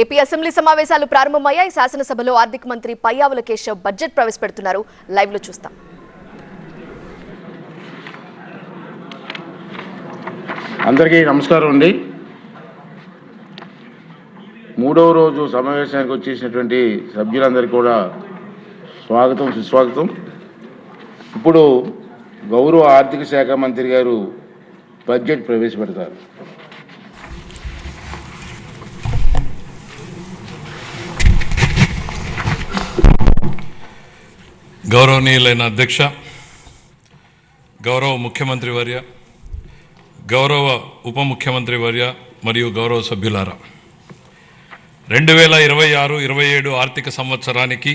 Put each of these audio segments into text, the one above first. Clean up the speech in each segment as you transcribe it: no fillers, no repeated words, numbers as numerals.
AP assembly సమావేశాలు ప్రారంభమయ్యాయి. శాసనసభలో ఆర్థిక మంత్రి పయ్యావుల కేశవ్ బడ్జెట్ ప్రవేశపెడుతున్నారు. లైవ్ లో చూస్తాం. అందరికీ నమస్కారం అండి. మూడవ రోజు సమావేశానికి వచ్చేసినటువంటి సభ్యులందరికీ కూడా స్వాగతం, సుస్వాగతం. ఇప్పుడు గౌరవ ఆర్థిక శాఖ మంత్రి గారు బడ్జెట్ ప్రవేశపెడతారు. గౌరవనీయులైన అధ్యక్ష, గౌరవ ముఖ్యమంత్రి వర్య, గౌరవ ఉప ముఖ్యమంత్రి వర్య మరియు గౌరవ సభ్యులారా, 2026-27 ఆర్థిక సంవత్సరానికి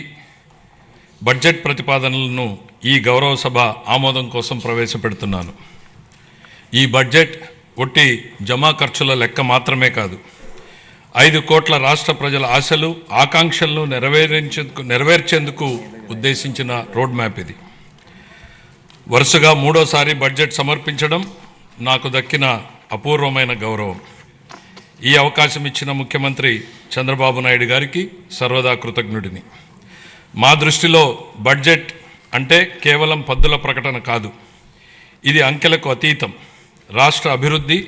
బడ్జెట్ ప్రతిపాదనలను ఈ గౌరవ సభ ఆమోదం కోసం ప్రవేశపెడుతున్నాను. ఈ బడ్జెట్ ఒట్టి జమా ఖర్చుల లెక్క మాత్రమే కాదు, 5 కోట్ల రాష్ట్ర ప్రజల ఆశలు, ఆకాంక్షలను నెరవేర్చేందుకు ఉద్దేశించిన రోడ్ మ్యాప్ ఇది. వరుసగా 3వసారి బడ్జెట్ సమర్పించడం నాకు దక్కిన అపూర్వమైన గౌరవం. ఈ అవకాశం ఇచ్చిన ముఖ్యమంత్రి చంద్రబాబు నాయుడు గారికి సర్వదా కృతజ్ఞుడిని. మా దృష్టిలో బడ్జెట్ అంటే కేవలం పద్దుల ప్రకటన కాదు, ఇది అంకెలకు అతీతం. రాష్ట్ర అభివృద్ధి,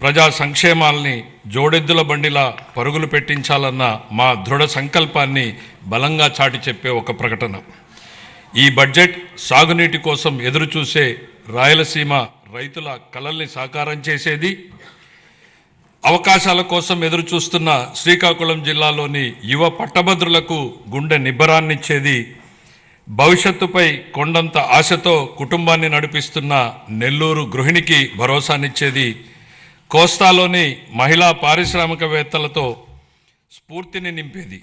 ప్రజా సంక్షేమాల్ని జోడెద్దుల బండిలా పరుగులు పెట్టించాలన్న మా దృఢ సంకల్పాన్ని బలంగా చాటి చెప్పే ఒక ప్రకటన. ఈ బడ్జెట్ సాగునీటి కోసం ఎదురుచూసే రాయలసీమ రైతుల కలల్ని సాకారం చేసేది, అవకాశాల కోసం ఎదురుచూస్తున్న శ్రీకాకుళం జిల్లాలోని యువ పట్టభద్రులకు గుండె నిబ్బరాన్నిచ్చేది, భవిష్యత్తుపై కొండంత ఆశతో కుటుంబాన్ని నడిపిస్తున్న నెల్లూరు గృహిణికి భరోసానిచ్చేది, కోస్తాలోని మహిళా పారిశ్రామికవేత్తలతో స్ఫూర్తిని నింపేది.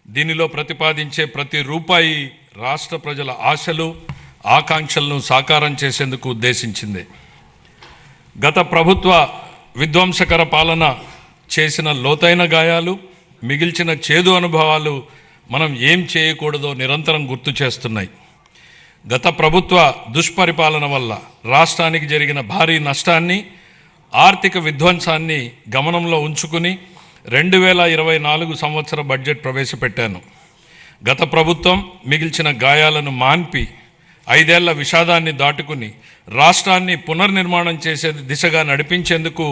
దీనిలో ప్రతిపాదించే ప్రతి రూపాయి రాష్ట్ర ప్రజల ఆశలు, ఆకాంక్షలను సాకారం చేసేందుకు ఉద్దేశించింది. గత ప్రభుత్వ విధ్వంసకర పాలన చేసిన లోతైన గాయాలు, మిగిల్చిన చేదు అనుభవాలు మనం ఏం చేయకూడదో నిరంతరం గుర్తు చేస్తున్నాయి. గత ప్రభుత్వ దుష్పరిపాలన వల్ల రాష్ట్రానికి జరిగిన భారీ నష్టాన్ని, ఆర్థిక విధ్వంసాన్ని గమనంలో ఉంచుకుని 2024 సంవత్సర బడ్జెట్ ప్రవేశపెట్టాను. గత ప్రభుత్వం మిగిల్చిన గాయాలను మాన్పి 5 ఏళ్ల విషాదాన్ని దాటుకుని రాష్ట్రాన్ని పునర్నిర్మాణం చేసే దిశగా నడిపించేందుకు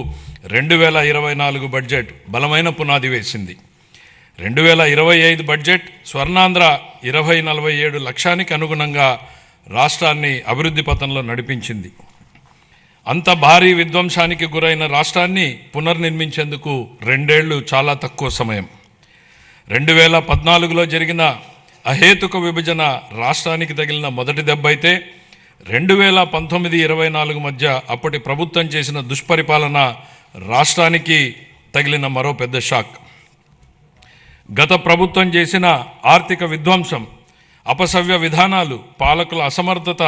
2024 బడ్జెట్ బలమైన పునాది వేసింది. 2025 బడ్జెట్ స్వర్ణాంధ్ర 2047 లక్ష్యానికి అనుగుణంగా రాష్ట్రాన్ని అభివృద్ధి పథంలో నడిపించింది. అంత భారీ విధ్వంసానికి గురైన రాష్ట్రాన్ని పునర్నిర్మించేందుకు 2 ఏళ్లు చాలా తక్కువ సమయం. 2014లో జరిగిన అహేతుక విభజన రాష్ట్రానికి తగిలిన మొదటి దెబ్బ అయితే 2019-24 మధ్య అప్పటి ప్రభుత్వం చేసిన దుష్పరిపాలన రాష్ట్రానికి తగిలిన మరో పెద్ద షాక్. గత ప్రభుత్వం చేసిన ఆర్థిక విధ్వంసం, అపసవ్య విధానాలు, పాలకుల అసమర్థత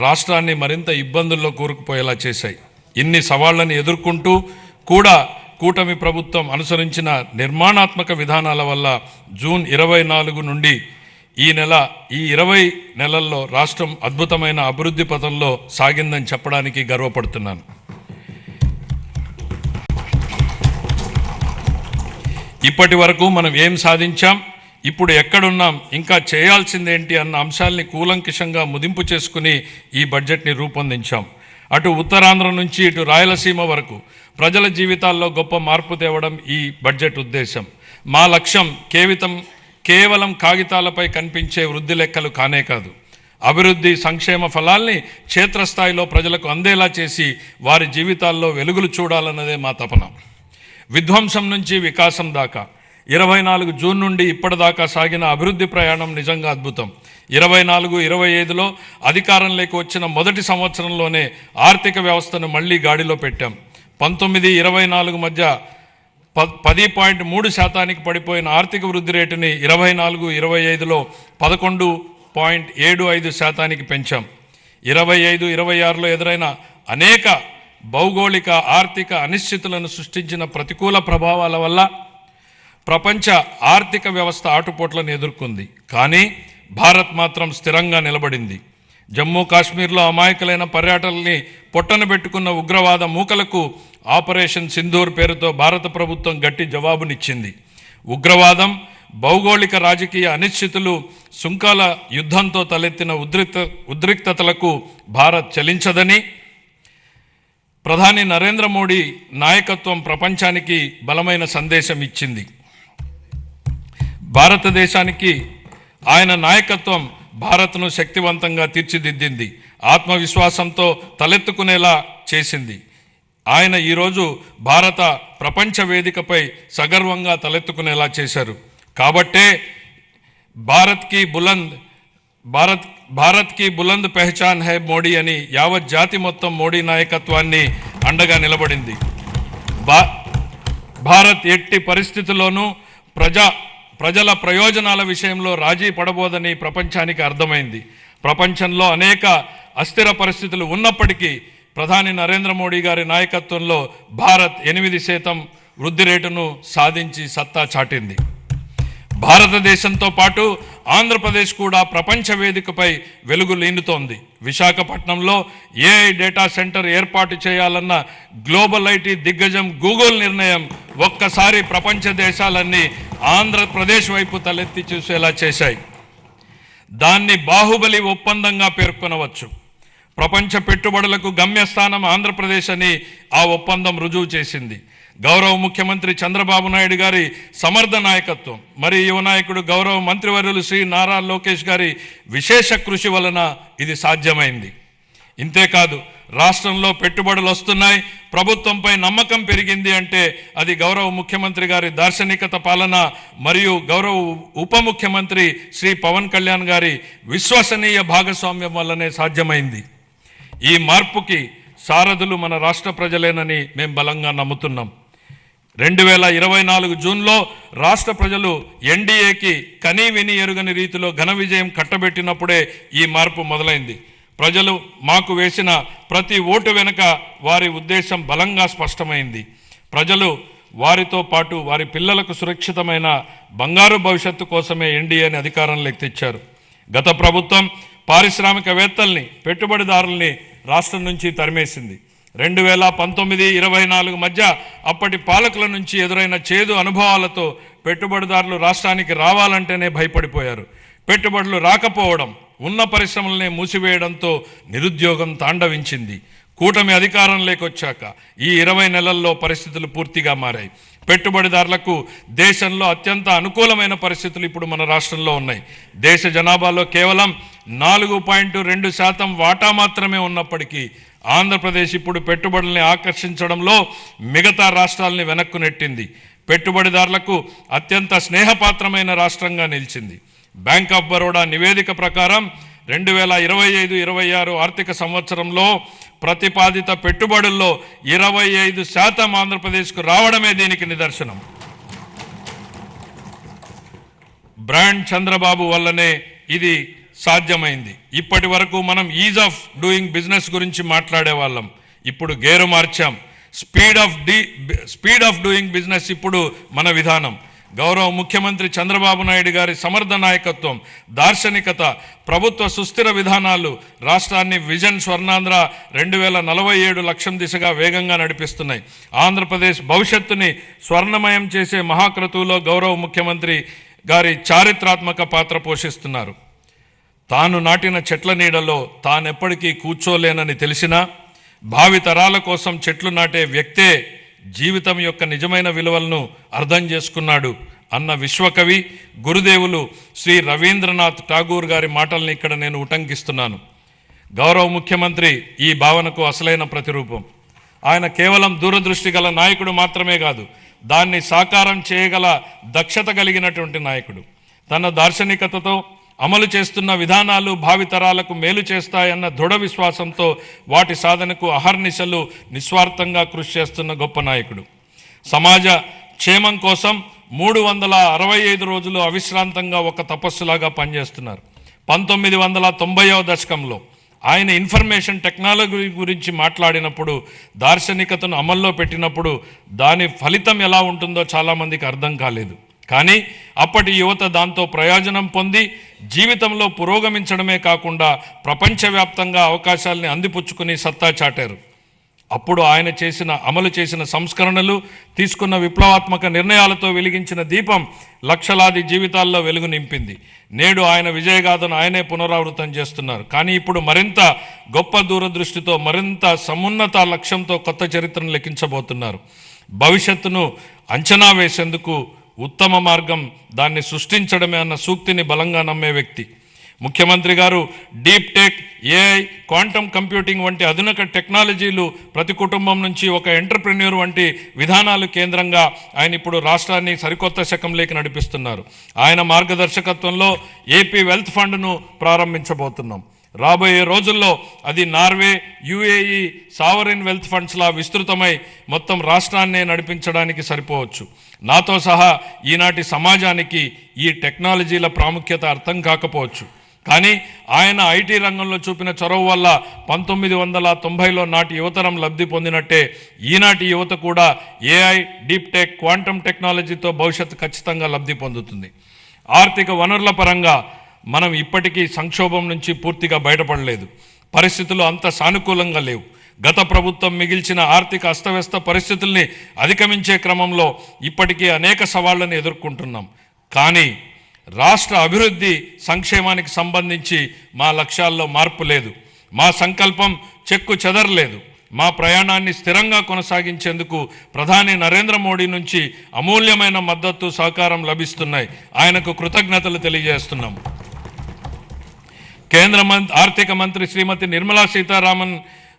రాష్ట్రాన్ని మరింత ఇబ్బందుల్లో కూరుకుపోయేలా చేశాయి. ఇన్ని సవాళ్లను ఎదుర్కొంటూ కూడా కూటమి ప్రభుత్వం అనుసరించిన నిర్మాణాత్మక విధానాల వల్ల జూన్ 24 నుండి ఈ 20 నెలల్లో రాష్ట్రం అద్భుతమైన అభివృద్ధి పథంలో సాగిందని చెప్పడానికి గర్వపడుతున్నాను. ఇప్పటి వరకు మనం ఏం సాధించాం, ఇప్పుడు ఎక్కడున్నాం, ఇంకా చేయాల్సిందేంటి అన్న అంశాల్ని కూలంకషంగా ముదింపు చేసుకుని ఈ బడ్జెట్ని రూపొందించాం. అటు ఉత్తరాంధ్ర నుంచి ఇటు రాయలసీమ వరకు ప్రజల జీవితాల్లో గొప్ప మార్పు తేవడం ఈ బడ్జెట్ ఉద్దేశం. మా లక్ష్యం కేవలం కాగితాలపై కనిపించే వృద్ధి లెక్కలు కానే కాదు, అభివృద్ధి సంక్షేమ ఫలాల్ని క్షేత్రస్థాయిలో ప్రజలకు అందేలా చేసి వారి జీవితాల్లో వెలుగులు చూడాలన్నదే మా తపన. విధ్వంసం నుంచి వికాసం దాకా 24 జూన్ నుండి ఇప్పటిదాకా సాగిన అభివృద్ధి ప్రయాణం నిజంగా అద్భుతం. 24-25లో అధికారంలోకి వచ్చిన మొదటి సంవత్సరంలోనే ఆర్థిక వ్యవస్థను మళ్లీ గాడిలో పెట్టాం. 19-24 మధ్య 10.3% పడిపోయిన ఆర్థిక వృద్ధి రేటుని 24-25లో 11.75% పెంచాం. 25-26లో ఎదురైన అనేక భౌగోళిక ఆర్థిక అనిశ్చితులను సృష్టించిన ప్రతికూల ప్రభావాల వల్ల ప్రపంచ ఆర్థిక వ్యవస్థ ఆటుపోట్లను ఎదుర్కొంది. కానీ భారత్ మాత్రం స్థిరంగా నిలబడింది. జమ్మూ కాశ్మీర్లో అమాయకులైన పర్యాటకుల్ని పొట్టన పెట్టుకున్న ఉగ్రవాద మూకలకు ఆపరేషన్ సింధూర్ పేరుతో భారత ప్రభుత్వం గట్టి జవాబునిచ్చింది. ఉగ్రవాదం, భౌగోళిక రాజకీయ అనిశ్చితులు, సుంకాల యుద్ధంతో తలెత్తిన ఉద్రిక్తతలకు భారత్ చలించదని, ప్రధాని నరేంద్ర మోడీ నాయకత్వం ప్రపంచానికి బలమైన సందేశం ఇచ్చింది. భారతదేశానికి ఆయన నాయకత్వం భారత్ను శక్తివంతంగా తీర్చిదిద్దింది, ఆత్మవిశ్వాసంతో తలెత్తుకునేలా చేసింది. ఆయన ఈరోజు భారత ప్రపంచ వేదికపై సగర్వంగా తలెత్తుకునేలా చేశారు. కాబట్టే భారత్ కి బులంద్ పెహచాన్ హై మోడీ అని యావత్ జాతి మొత్తం మోడీ నాయకత్వాన్ని అండగా నిలబడింది. భారత్ ఎట్టి పరిస్థితుల్లోనూ ప్రజల ప్రయోజనాల విషయంలో రాజీ పడబోదని ప్రపంచానికి అర్థమైంది. ప్రపంచంలో అనేక అస్థిర పరిస్థితులు ఉన్నప్పటికీ ప్రధాని నరేంద్ర మోడీ గారి నాయకత్వంలో భారత్ 8% వృద్ధి రేటును సాధించి సత్తా చాటింది. భారతదేశంతో పాటు ఆంధ్రప్రదేశ్ కూడా ప్రపంచ వేదికపై వెలుగు లీనుతోంది. విశాఖపట్నంలో ఏఐ డేటా సెంటర్ ఏర్పాటు చేయాలన్న గ్లోబల్ ఐటీ దిగ్గజం గూగుల్ నిర్ణయం ఒక్కసారి ప్రపంచ దేశాలన్నీ ఆంధ్రప్రదేశ్ వైపు తలెత్తి చూసేలా చేశాయి. దాన్ని బాహుబలి ఒప్పందంగా పేర్కొనవచ్చు. ప్రపంచ పెట్టుబడులకు గమ్యస్థానం ఆంధ్రప్రదేశ్ అని ఆ ఒప్పందం రుజువు చేసింది. గౌరవ ముఖ్యమంత్రి చంద్రబాబు నాయుడు గారి సమర్థ నాయకత్వం, మరి యువ నాయకుడు గౌరవ మంత్రివర్యులు శ్రీ నారా లోకేష్ గారి విశేష కృషి వలన ఇది సాధ్యమైంది. ఇంతేకాదు, రాష్ట్రంలో పెట్టుబడులు వస్తున్నాయి, ప్రభుత్వంపై నమ్మకం పెరిగింది అంటే అది గౌరవ ముఖ్యమంత్రి గారి దార్శనికత పాలన మరియు గౌరవ ఉప ముఖ్యమంత్రి శ్రీ పవన్ కళ్యాణ్ గారి విశ్వసనీయ భాగస్వామ్యం వల్లనే సాధ్యమైంది. ఈ మార్పుకి సారథులు మన రాష్ట్ర ప్రజలేనని మేము బలంగా నమ్ముతున్నాం. 2024 జూన్లో రాష్ట్ర ప్రజలు ఎన్డీఏకి కనీ విని ఎరుగని రీతిలో ఘన విజయం కట్టబెట్టినప్పుడే ఈ మార్పు మొదలైంది. ప్రజలు మాకు వేసిన ప్రతి ఓటు వెనుక వారి ఉద్దేశం బలంగా స్పష్టమైంది. ప్రజలు వారితో పాటు వారి పిల్లలకు సురక్షితమైన బంగారు భవిష్యత్తు కోసమే ఎన్డీఏని అధికారంలోకి తెచ్చారు. గత ప్రభుత్వం పారిశ్రామికవేత్తల్ని, పెట్టుబడిదారుల్ని రాష్ట్రం నుంచి తరిమేసింది. 2019-24 మధ్య అప్పటి పాలకుల నుంచి ఎదురైన చేదు అనుభవాలతో పెట్టుబడిదారులు రాష్ట్రానికి రావాలంటేనే భయపడిపోయారు. పెట్టుబడులు రాకపోవడం, ఉన్న పరిశ్రమలనే మూసివేయడంతో నిరుద్యోగం తాండవించింది. కూటమి అధికారంలోకి వచ్చాక ఈ 20 నెలల్లో పరిస్థితులు పూర్తిగా మారాయి. పెట్టుబడిదారులకు దేశంలో అత్యంత అనుకూలమైన పరిస్థితులు ఇప్పుడు మన రాష్ట్రంలో ఉన్నాయి. దేశ జనాభాలో కేవలం 4.2% వాటా మాత్రమే ఉన్నప్పటికీ ఆంధ్రప్రదేశ్ ఇప్పుడు పెట్టుబడుల్ని ఆకర్షించడంలో మిగతా రాష్ట్రాలని వెనక్కు నెట్టింది. పెట్టుబడిదారులకు అత్యంత స్నేహపాత్రమైన రాష్ట్రంగా నిలిచింది. బ్యాంక్ ఆఫ్ బరోడా నివేదిక ప్రకారం 2025-26 ఆర్థిక సంవత్సరంలో ప్రతిపాదిత పెట్టుబడుల్లో 25% ఆంధ్రప్రదేశ్కు రావడమే దీనికి నిదర్శనం. బ్రాండ్ చంద్రబాబు వల్లనే ఇది సాధ్యమైంది. ఇప్పటి వరకు మనం ఈజ్ ఆఫ్ డూయింగ్ బిజినెస్ గురించి మాట్లాడే వాళ్ళం, ఇప్పుడు గేరు మార్చాం. స్పీడ్ ఆఫ్ డూయింగ్ బిజినెస్ ఇప్పుడు మన విధానం. గౌరవ ముఖ్యమంత్రి చంద్రబాబు నాయుడు గారి సమర్థ నాయకత్వం, దార్శనికత, ప్రభుత్వ సుస్థిర విధానాలు రాష్ట్రాన్ని విజన్ స్వర్ణాంధ్ర 2047 లక్ష్యం దిశగా వేగంగా నడిపిస్తున్నాయి. ఆంధ్రప్రదేశ్ భవిష్యత్తుని స్వర్ణమయం చేసే మహాక్రతువులో గౌరవ ముఖ్యమంత్రి గారి చారిత్రాత్మక పాత్ర పోషిస్తున్నారు. తాను నాటిన చెట్ల నీడలో తానెప్పటికీ కూర్చోలేనని తెలిసినా భావితరాల కోసం చెట్లు నాటే వ్యక్తే జీవితం యొక్క నిజమైన విలువలను అర్థం చేసుకున్నాడు అన్న విశ్వకవి గురుదేవులు శ్రీ రవీంద్రనాథ్ ఠాగూర్ గారి మాటల్ని ఇక్కడ నేను ఉటంకిస్తున్నాను. గౌరవ ముఖ్యమంత్రి ఈ భావనకు అసలైన ప్రతిరూపం. ఆయన కేవలం దూరదృష్టి గల నాయకుడు మాత్రమే కాదు, దాన్ని సాకారం చేయగల దక్షత కలిగినటువంటి నాయకుడు. తన దార్శనికతతో అమలు చేస్తున్న విధానాలు భావితరాలకు మేలు చేస్తాయన్న దృఢ విశ్వాసంతో వాటి సాధనకు అహర్నిశలు నిస్వార్థంగా కృషి చేస్తున్న గొప్ప నాయకుడు. సమాజ క్షేమం కోసం 365 రోజులు అవిశ్రాంతంగా ఒక తపస్సులాగా పనిచేస్తున్నారు. 1990వ దశకంలో ఆయన ఇన్ఫర్మేషన్ టెక్నాలజీ గురించి మాట్లాడినప్పుడు, దార్శనికతను అమల్లో పెట్టినప్పుడు దాని ఫలితం ఎలా ఉంటుందో చాలామందికి అర్థం కాలేదు. కానీ అప్పటి యువత దాంతో ప్రయోజనం పొంది జీవితంలో పురోగమించడమే కాకుండా ప్రపంచవ్యాప్తంగా అవకాశాలని అందిపుచ్చుకుని సత్తా చాటారు. అప్పుడు ఆయన అమలు చేసిన సంస్కరణలు, తీసుకున్న విప్లవాత్మక నిర్ణయాలతో వెలిగించిన దీపం లక్షలాది జీవితాల్లో వెలుగు నింపింది. నేడు ఆయన విజయగాథను ఆయనే పునరావృతం చేస్తున్నారు. కానీ ఇప్పుడు మరింత గొప్ప దూరదృష్టితో, మరింత సమున్నత లక్ష్యంతో కొత్త చరిత్రను లెక్కించబోతున్నారు. భవిష్యత్తును అంచనా వేసేందుకు ఉత్తమ మార్గం దాన్ని సృష్టించడమే అన్న సూక్తిని బలంగా నమ్మే వ్యక్తి ముఖ్యమంత్రి గారు. Deep tech, AI, quantum computing వంటి ఆధునిక టెక్నాలజీలు ప్రతి కుటుంబం నుంచి ఒక ఎంటర్ప్రెన్యూర్ వంటి విధానాలు కేంద్రంగా ఆయన ఇప్పుడు రాష్ట్రాన్ని సరికొత్త శకంలోకి నడిపిస్తున్నారు. ఆయన మార్గదర్శకత్వంలో ఏపీ వెల్త్ ఫండ్ను ప్రారంభించబోతున్నాం. రాబోయే రోజుల్లో అది నార్వే, యుఏఈ సావరిన్ వెల్త్ ఫండ్స్లా విస్తృతమై మొత్తం రాష్ట్రాన్నే నడిపించడానికి సరిపోవచ్చు. నాతో సహా ఈనాటి సమాజానికి ఈ టెక్నాలజీల ప్రాముఖ్యత అర్థం కాకపోవచ్చు. కానీ ఆయన ఐటీ రంగంలో చూపిన చొరవ వల్ల 1990లో నాటి యువతరం లబ్ధి పొందినట్టే ఈనాటి యువత కూడా ఏఐ, డీప్ టెక్, క్వాంటమ్ టెక్నాలజీతో భవిష్యత్తు ఖచ్చితంగా లబ్ధి పొందుతుంది. ఆర్థిక వనరుల పరంగా మనం ఇప్పటికీ సంక్షోభం నుంచి పూర్తిగా బయటపడలేదు. పరిస్థితులు అంత సానుకూలంగా లేవు. గత ప్రభుత్వం మిగిల్చిన ఆర్థిక అస్తవ్యస్త పరిస్థితుల్ని అధిగమించే క్రమంలో ఇప్పటికీ అనేక సవాళ్లను ఎదుర్కొంటున్నాం. కానీ రాష్ట్ర అభివృద్ధి, సంక్షేమానికి సంబంధించి మా లక్ష్యాల్లో మార్పు లేదు. మా సంకల్పం చెక్కు చెదరలేదు. మా ప్రయాణాన్ని స్థిరంగా కొనసాగించేందుకు ప్రధాని నరేంద్ర మోడీ నుంచి అమూల్యమైన మద్దతు, సహకారం లభిస్తున్నాయి. ఆయనకు కృతజ్ఞతలు తెలియజేస్తున్నాం. కేంద్ర ఆర్థిక మంత్రి శ్రీమతి నిర్మలా సీతారామన్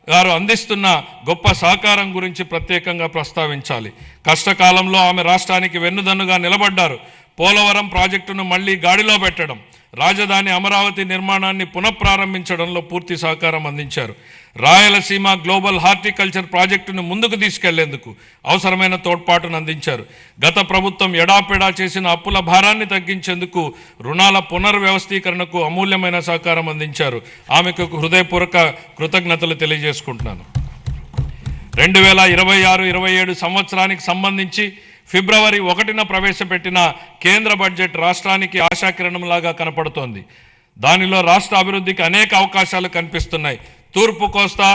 గారు అందిస్తున్న గొప్ప సహకారం గురించి ప్రత్యేకంగా ప్రస్తావించాలి. కష్టకాలంలో ఆమె రాష్ట్రానికి వెన్నుదన్నుగా నిలబడ్డారు. పోలవరం ప్రాజెక్టును మళ్లీ గాడిలో పెట్టడం, రాజధాని అమరావతి నిర్మాణాన్ని పునఃప్రారంభించడంలో పూర్తి సహకారం అందించారు. రాయలసీమ గ్లోబల్ హార్టికల్చర్ ప్రాజెక్టును ముందుకు తీసుకెళ్లేందుకు అవసరమైన తోడ్పాటును అందించారు. గత ప్రభుత్వం ఎడాపెడా చేసిన అప్పుల భారాన్ని తగ్గించేందుకు రుణాల పునర్వ్యవస్థీకరణకు అమూల్యమైన సహకారం అందించారు. ఆమెకు హృదయపూర్వక కృతజ్ఞతలు తెలియజేసుకుంటున్నాను. 2026-27 సంవత్సరానికి సంబంధించి ఫిబ్రవరి 1న ప్రవేశపెట్టిన కేంద్ర బడ్జెట్ రాష్ట్రానికి ఆశాకిరణంలాగా కనపడుతోంది. దానిలో రాష్ట్ర అభివృద్ధికి అనేక అవకాశాలు కనిపిస్తున్నాయి. తూర్పు కోస్తా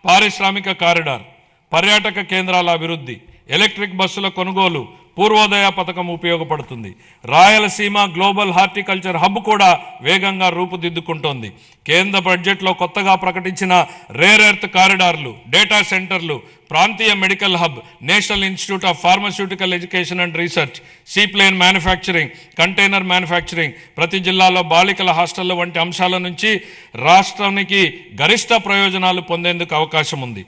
పారిశ్రామిక కారిడార్, పర్యాటక కేంద్రాల అభివృద్ధి, ఎలక్ట్రిక్ బస్సుల కొనుగోలు, పూర్వోదయ పథకం ఉపయోగపడుతుంది. రాయలసీమ గ్లోబల్ హార్టికల్చర్ హబ్ కూడా వేగంగా రూపుదిద్దుకుంటోంది. కేంద్ర బడ్జెట్లో కొత్తగా ప్రకటించిన రేర్ ఎర్త్ కారిడార్లు, డేటా సెంటర్లు, ప్రాంతీయ medical hub, national institute of pharmaceutical education and research, seaplane manufacturing, container manufacturing, ప్రతి జిల్లాలో బాలికల హాస్టళ్ల వంటి అంశాల నుంచి రాష్ట్రానికి గరిష్ట ప్రయోజనాలు పొందేందుకు అవకాశం ఉంది.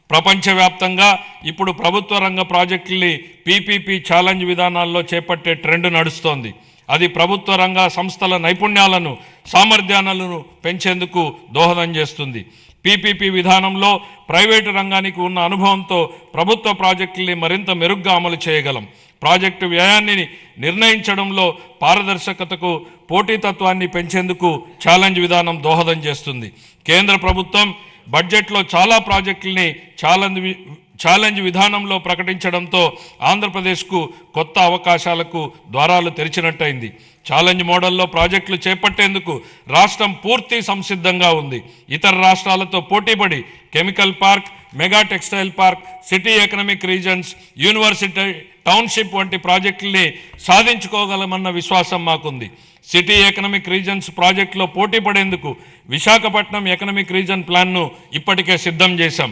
ప్రపంచవ్యాప్తంగా ఇప్పుడు ప్రభుత్వ రంగ ప్రాజెక్టుల్ని పీపీపీ ఛాలెంజ్ విధానాల్లో చేపట్టే ట్రెండ్ నడుస్తోంది. అది ప్రభుత్వ రంగ సంస్థల నైపుణ్యాలను, సామర్థ్యాలను పెంచేందుకు దోహదం చేస్తుంది. పీపీపీ విధానంలో ప్రైవేటు రంగానికి ఉన్న అనుభవంతో ప్రభుత్వ ప్రాజెక్టుల్ని మరింత మెరుగ్గా అమలు చేయగలం. ప్రాజెక్టు వ్యయాన్ని నిర్ణయించడంలో పారదర్శకతకు, పోటీతత్వాన్ని పెంచేందుకు ఛాలెంజ్ విధానం దోహదం చేస్తుంది. కేంద్ర ప్రభుత్వం బడ్జెట్లో చాలా ప్రాజెక్టుల్ని ఛాలెంజ్ విధానంలో ప్రకటించడంతో ఆంధ్రప్రదేశ్కు కొత్త అవకాశాలకు ద్వారాలు తెరిచినట్టయింది. ఛాలెంజ్ మోడల్లో ప్రాజెక్టులు చేపట్టేందుకు రాష్ట్రం పూర్తి సంసిద్ధంగా ఉంది. ఇతర రాష్ట్రాలతో పోటీపడి chemical park, mega textile park, city economic reasons, university township వంటి ప్రాజెక్టుల్ని సాధించుకోగలమన్న విశ్వాసం మాకుంది. సిటీ ఎకనామిక్ రీజన్స్ ప్రాజెక్టులో పోటీ పడేందుకు విశాఖపట్నం ఎకనామిక్ రీజన్ ప్లాన్ను ఇప్పటికే సిద్ధం చేశాం.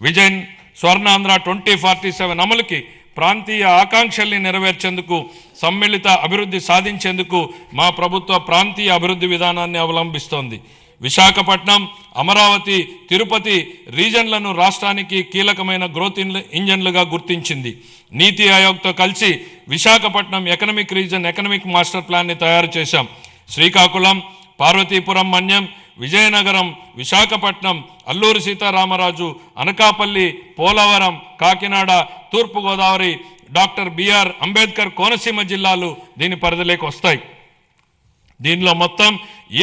విజన్ స్వర్ణాంధ్ర 2047 అమలుకి, ప్రాంతీయ ఆకాంక్షల్ని నెరవేర్చేందుకు, సమ్మిళిత అభివృద్ధి సాధించేందుకు మా ప్రభుత్వ ప్రాంతీయ అభివృద్ధి విధానాన్ని అవలంబిస్తోంది. విశాఖపట్నం, అమరావతి, తిరుపతి రీజన్లను రాష్ట్రానికి కీలకమైన గ్రోత్ ఇంజన్లుగా గుర్తించింది. నీతి ఆయోగ్తో కలిసి Visakhapatnam economic region economic master ప్లాన్ని తయారు చేశాం. శ్రీకాకుళం, పార్వతీపురం మన్యం, విజయనగరం, విశాఖపట్నం, అల్లూరి సీతారామరాజు, అనకాపల్లి, పోలవరం, కాకినాడ, తూర్పుగోదావరి, డాక్టర్ బిఆర్ అంబేద్కర్ కోనసీమ జిల్లాలు దీని పరిధిలోకి వస్తాయి. దీనిలో మొత్తం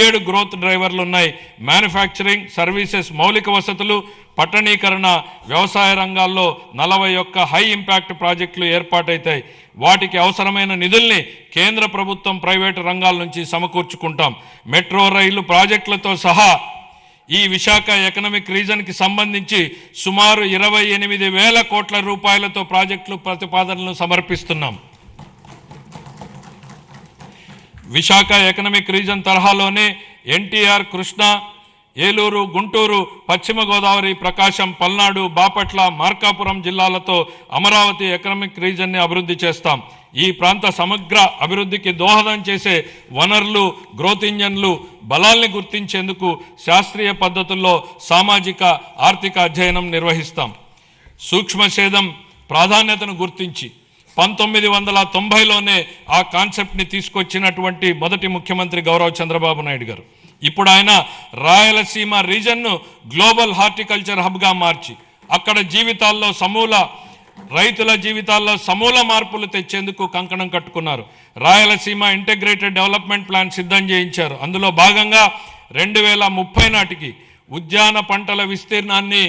7 గ్రోత్ డ్రైవర్లు ఉన్నాయి. మ్యానుఫ్యాక్చరింగ్, సర్వీసెస్, మౌలిక వసతులు, పట్టణీకరణ, వ్యవసాయ రంగాల్లో 41 హై ఇంపాక్ట్ ప్రాజెక్టులు ఏర్పాటవుతాయి. వాటికి అవసరమైన నిధుల్ని కేంద్ర ప్రభుత్వం, ప్రైవేటు రంగాల నుంచి సమకూర్చుకుంటాం. మెట్రో రైలు ప్రాజెక్టులతో సహా ఈ విశాఖ ఎకనామిక్ రీజన్కి సంబంధించి సుమారు 28,000 కోట్ల రూపాయలతో ప్రాజెక్టులు ప్రతిపాదనలు సమర్పిస్తున్నాం. విశాఖ ఎకనామిక్ రీజన్ తరహాలోనే ఎన్టీఆర్, కృష్ణా, ఏలూరు, గుంటూరు, పశ్చిమ గోదావరి, ప్రకాశం, పల్నాడు, బాపట్ల, మార్కాపురం జిల్లాలతో అమరావతి ఎకనామిక్ రీజన్ని అభివృద్ధి చేస్తాం. ఈ ప్రాంత సమగ్ర అభివృద్ధికి దోహదం చేసే వనరులు, గ్రోత్ ఇంజన్లు, బలాల్ని గుర్తించేందుకు శాస్త్రీయ పద్ధతుల్లో సామాజిక ఆర్థిక అధ్యయనం నిర్వహిస్తాం. సూక్ష్మ సేద్యం ప్రాధాన్యతను గుర్తించి 1990లోనే ఆ కాన్సెప్ట్ని తీసుకొచ్చినటువంటి మొదటి ముఖ్యమంత్రి గౌరవ్ చంద్రబాబు నాయుడు గారు. ఇప్పుడు ఆయన రాయలసీమ రీజన్ను గ్లోబల్ హార్టికల్చర్ హబ్గా మార్చి అక్కడ రైతుల జీవితాల్లో సమూల మార్పులు తెచ్చేందుకు కంకణం కట్టుకున్నారు. రాయలసీమ ఇంటిగ్రేటెడ్ డెవలప్మెంట్ ప్లాన్ సిద్ధం చేయించారు. అందులో భాగంగా 2030 నాటికి ఉద్యాన పంటల విస్తీర్ణాన్ని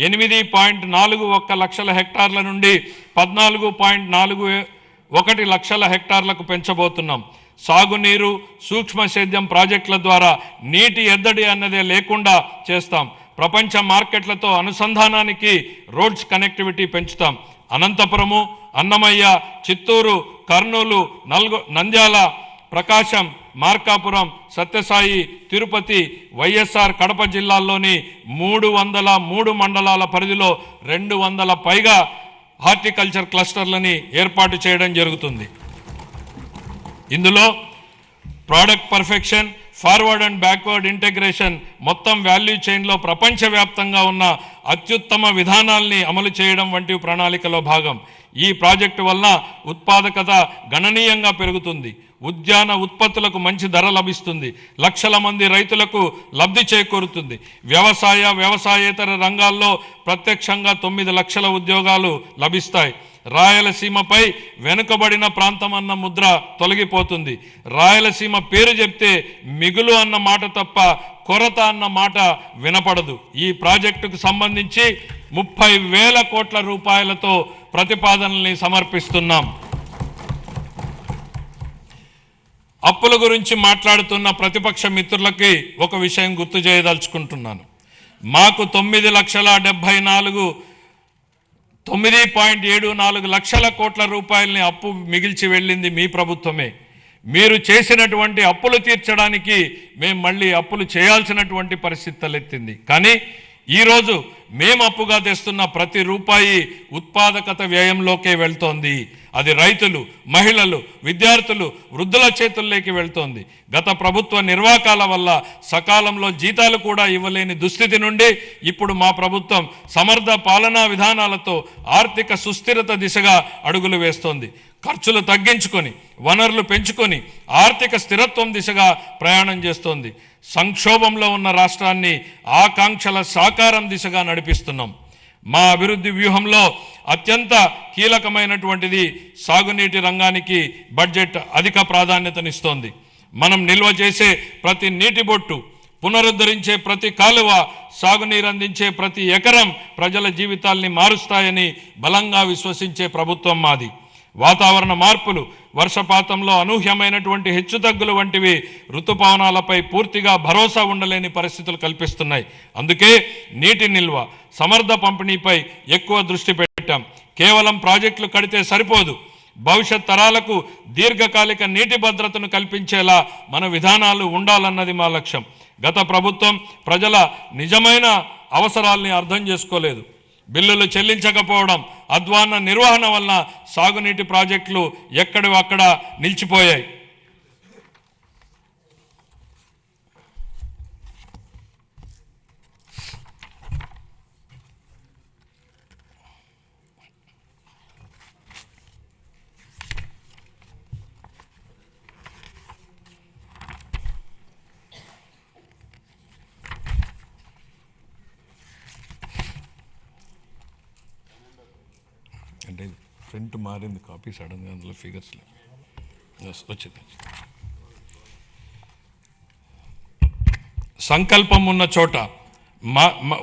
8.41 లక్షల హెక్టార్ల నుండి 14.41 లక్షల హెక్టార్లకు పెంచబోతున్నాం. సాగునీరు, సూక్ష్మ సేద్యం ప్రాజెక్టుల ద్వారా నీటి ఎద్దడి అన్నదే లేకుండా చేస్తాం. ప్రపంచ మార్కెట్లతో అనుసంధానానికి రోడ్స్ కనెక్టివిటీ పెంచుతాం. అనంతపురము, అన్నమయ్య, చిత్తూరు, కర్నూలు, నంద్యాల, ప్రకాశం, మార్కాపురం, సత్యసాయి, తిరుపతి, వైఎస్ఆర్ కడప జిల్లాల్లోని 303 మండలాల పరిధిలో 200 పైగా హార్టికల్చర్ క్లస్టర్లని ఏర్పాటు చేయడం జరుగుతుంది. ఇందులో product perfection, forward and backward integration, మొత్తం వాల్యూ చైన్లో ప్రపంచవ్యాప్తంగా ఉన్న అత్యుత్తమ విధానాల్ని అమలు చేయడం వంటి ప్రణాళికలో భాగం. ఈ ప్రాజెక్టు వల్ల ఉత్పాదకత గణనీయంగా పెరుగుతుంది. ఉద్యాన ఉత్పత్తులకు మంచి ధర లభిస్తుంది. లక్షల మంది రైతులకు లబ్ధి చేకూరుతుంది. వ్యవసాయేతర రంగాల్లో ప్రత్యక్షంగా 9 లక్షల ఉద్యోగాలు లభిస్తాయి. రాయలసీమపై వెనుకబడిన ప్రాంతం అన్న ముద్ర తొలగిపోతుంది. రాయలసీమ పేరు చెప్తే మిగులు అన్న మాట తప్ప కొరత అన్న మాట వినపడదు. ఈ ప్రాజెక్టుకు సంబంధించి 30,000 కోట్ల రూపాయలతో ప్రతిపాదనల్ని సమర్పిస్తున్నాం. అప్పుల గురించి మాట్లాడుతున్న ప్రతిపక్ష మిత్రులకి ఒక విషయం గుర్తు చేయదలుచుకుంటున్నాను. మాకు 9,74 లక్షల కోట్ల రూపాయలని అప్పు మిగిల్చి వెళ్ళింది మీ ప్రభుత్వమే. మీరు చేసినటువంటి అప్పులు తీర్చడానికి మేము మళ్ళీ అప్పులు చేయాల్సినటువంటి పరిస్థితి తలెత్తింది. కానీ ఈరోజు మేము అప్పుగా తెస్తున్న ప్రతి రూపాయి ఉత్పాదకత వ్యయంలోకే వెళ్తోంది. అది రైతులు, మహిళలు, విద్యార్థులు, వృద్ధుల చేతుల్లోకి వెళ్తోంది. గత ప్రభుత్వ నిర్వాకాల వల్ల సకాలంలో జీతాలు కూడా ఇవ్వలేని దుస్థితి నుండి ఇప్పుడు మా ప్రభుత్వం సమర్థ పాలనా విధానాలతో ఆర్థిక సుస్థిరత దిశగా అడుగులు వేస్తోంది. ఖర్చులు తగ్గించుకొని, వనరులు పెంచుకొని ఆర్థిక స్థిరత్వం దిశగా ప్రయాణం చేస్తోంది. సంక్షోభంలో ఉన్న రాష్ట్రాన్ని ఆకాంక్షల సాకారం దిశగా నడిపిస్తున్నాం. మా అభివృద్ధి వ్యూహంలో అత్యంత కీలకమైనటువంటిది సాగునీటి రంగానికి బడ్జెట్ అధిక ప్రాధాన్యతనిస్తోంది. మనం నిల్వ చేసే ప్రతి నీటి బొట్టు, పునరుద్ధరించే ప్రతి కాలువ, సాగునీరు అందించే ప్రతి ఎకరం ప్రజల జీవితాల్ని మారుస్తాయని బలంగా విశ్వసించే ప్రభుత్వం మాది. వాతావరణ మార్పులు, వర్షపాతంలో అనూహ్యమైనటువంటి హెచ్చుతగ్గులు వంటివి ఋతుపవనాలపై పూర్తిగా భరోసా ఉండలేని పరిస్థితులు కల్పిస్తున్నాయి. అందుకే నీటి నిల్వ, సమర్థ పంపిణీపై ఎక్కువ దృష్టి పెట్టాం. కేవలం ప్రాజెక్టులు కడితే సరిపోదు. భవిష్యత్ తరాలకు దీర్ఘకాలిక నీటి భద్రతను కల్పించేలా మన విధానాలు ఉండాలన్నది మా లక్ష్యం. గత ప్రభుత్వం ప్రజల నిజమైన అవసరాల్ని అర్థం చేసుకోలేదు. బిల్లులు చెల్లించకపోవడం, అధ్వాన్న నిర్వహణ వల్ల సాగునీటి ప్రాజెక్టులు ఎక్కడివక్కడ నిలిచిపోయాయి. అంటే ప్రింట్ మారింది, కాపీ సడన్గా అందులో ఫిగర్స్ వచ్చింది. సంకల్పం ఉన్న చోట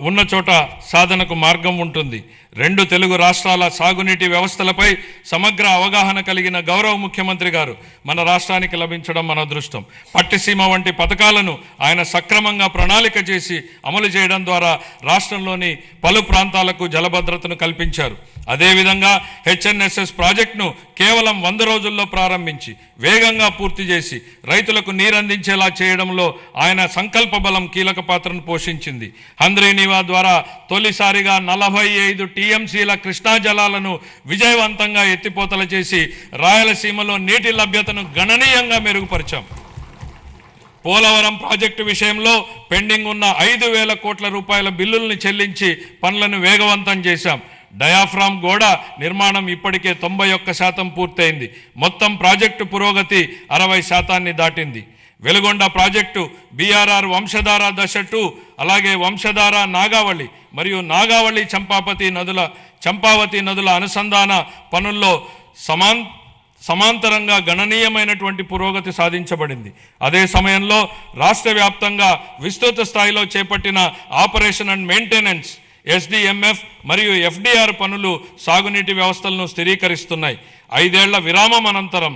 ఉన్న చోట సాధనకు మార్గం ఉంటుంది. 2 తెలుగు రాష్ట్రాల సాగునీటి వ్యవస్థలపై సమగ్ర అవగాహన కలిగిన గౌరవ ముఖ్యమంత్రి గారు మన రాష్ట్రానికి లభించడం మన అదృష్టం. పట్టిసీమ వంటి పథకాలను ఆయన సక్రమంగా ప్రణాళిక చేసి అమలు చేయడం ద్వారా రాష్ట్రంలోని పలు ప్రాంతాలకు జలభద్రతను కల్పించారు. అదేవిధంగా హెచ్ఎన్ఎస్ఎస్ ప్రాజెక్టును కేవలం 100 రోజుల్లో ప్రారంభించి వేగంగా పూర్తి చేసి రైతులకు నీరందించేలా చేయడంలో ఆయన సంకల్ప బలం కీలక పాత్రను పోషించింది. హంద్రీనీవా ద్వారా తొలిసారిగా 45 టీఎంసీల కృష్ణా జలాలను విజయవంతంగా ఎత్తిపోతల చేసి రాయలసీమలో నీటి లభ్యతను గణనీయంగా మెరుగుపరిచాం. పోలవరం ప్రాజెక్టు విషయంలో పెండింగ్ ఉన్న 5,000 కోట్ల రూపాయల బిల్లుల్ని చెల్లించి పనులను వేగవంతం చేశాం. డయాఫ్రామ్ గోడ నిర్మాణం ఇప్పటికే 91% పూర్తయింది. మొత్తం ప్రాజెక్టు పురోగతి 60% దాటింది. వెలుగొండ ప్రాజెక్టు బీఆర్ఆర్ వంశధార దశ 2, అలాగే వంశధార నాగావళి మరియు నాగావళి చంపావతి నదుల అనుసంధాన పనుల్లో సమాంతరంగా గణనీయమైనటువంటి పురోగతి సాధించబడింది. అదే సమయంలో రాష్ట్ర వ్యాప్తంగా విస్తృత స్థాయిలో చేపట్టిన ఆపరేషన్ అండ్ మెయింటెనెన్స్ SDMF మరియు FDR పనులు సాగునీటి వ్యవస్థలను స్థిరీకరిస్తున్నాయి. 5 ఏళ్ల విరామం అనంతరం